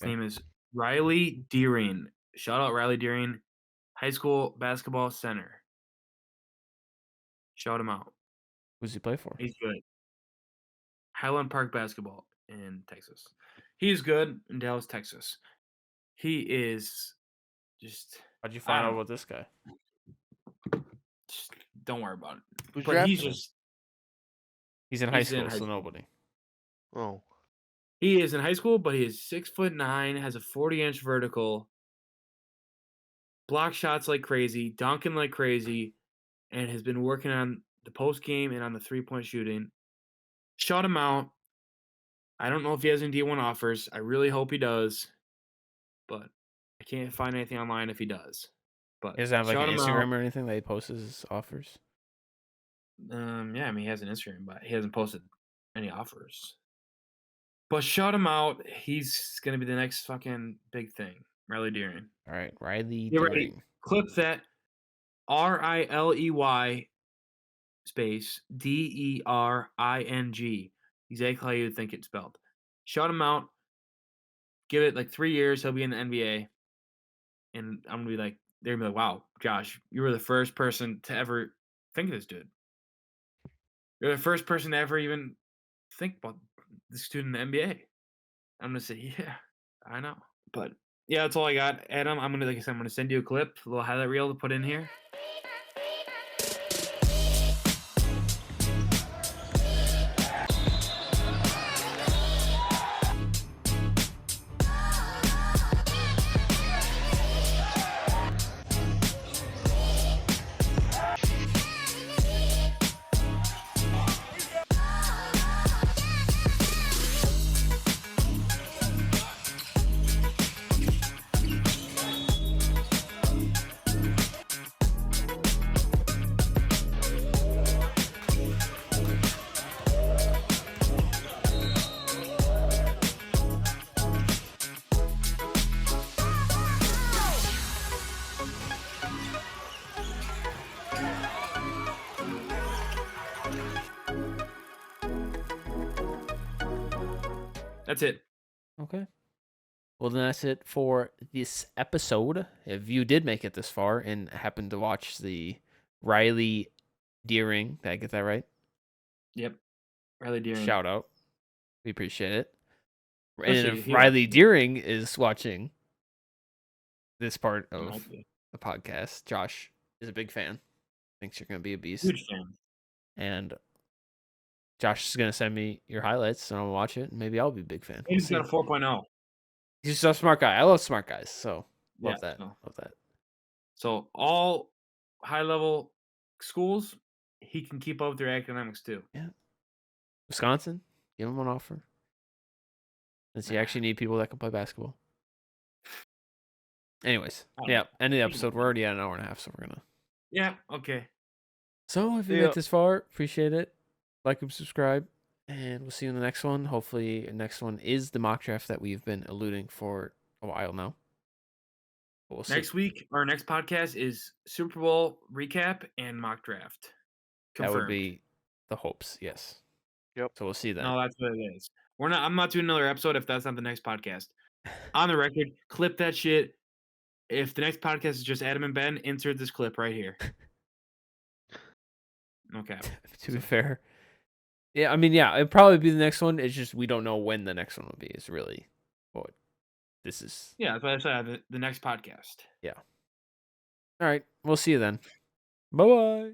His name is Riley Deering. Shout out Riley Deering, high school basketball center. Shout him out. Who's he play for? He's good. Highland Park basketball in Texas. He's good in Dallas, Texas. He is just. How'd you find out about this guy? Just don't worry about it. Who's But drafting he's him? just. He's in high school, so nobody. Oh. He is in high school, but he is 6'9", has a 40-inch vertical, block shots like crazy, dunking like crazy, and has been working on the post game and on the 3-point shooting. Shout him out. I don't know if he has any D1 offers. I really hope he does, but I can't find anything online if he does. But He doesn't have like shout an him Instagram out. or anything that he posts his offers. Yeah, I mean he has an Instagram, but he hasn't posted any offers. But shout him out. He's gonna be the next fucking big thing. Riley Deering. All right, Riley Get ready. Deering. Clip that. RILEY space DERING. Exactly how you'd think it's spelled. Shout him out. Give it like 3 years. He'll be in the NBA. And I'm gonna be like, they're gonna be like, wow, Josh, you were the first person to ever think of this dude. You're the first person to ever even think about this dude in the NBA. I'm gonna say, yeah, I know. But yeah, that's all I got. Adam, I'm gonna send you a clip, a little highlight reel to put in here. That's it. Okay. Well, then that's it for this episode. If you did make it this far and happened to watch the Riley Deering, did I get that right? Yep. Riley Deering. Shout out. We appreciate it. Especially and if if he Riley watches it. Deering is watching this part of Might be. the podcast, Josh is a big fan. Thinks you're going to be a beast. Huge fan. And Josh is going to send me your highlights and I'll watch it. And maybe I'll be a big fan. We'll He's see. got a 4.0. He's just a smart guy. I love smart guys. So love Yeah, that. so. Love that. So all high level schools, he can keep up with their academics too. Yeah. Wisconsin, give him an offer. Since you actually need people that can play basketball. Anyways, yeah, end of the episode. We're already at an hour and a half, so we're gonna. Yeah. Okay. So if you made this far, appreciate it. Like and subscribe, and we'll see you in the next one. Hopefully, the next one is the mock draft that we've been alluding for a while now. We'll see. Next week, our next podcast is Super Bowl recap and mock draft. That Confirmed. would be the hopes, yes. Yep. So we'll see then. No, that's what it is. I'm not doing another episode if that's not the next podcast. On the record, clip that shit. If the next podcast is just Adam and Ben, insert this clip right here. Okay. To be fair. Yeah, I mean, yeah, it'd probably be the next one. It's just we don't know when the next one will be. Is really what this is. Yeah, that's what I said. The next podcast. Yeah. All right. We'll see you then. Bye-bye.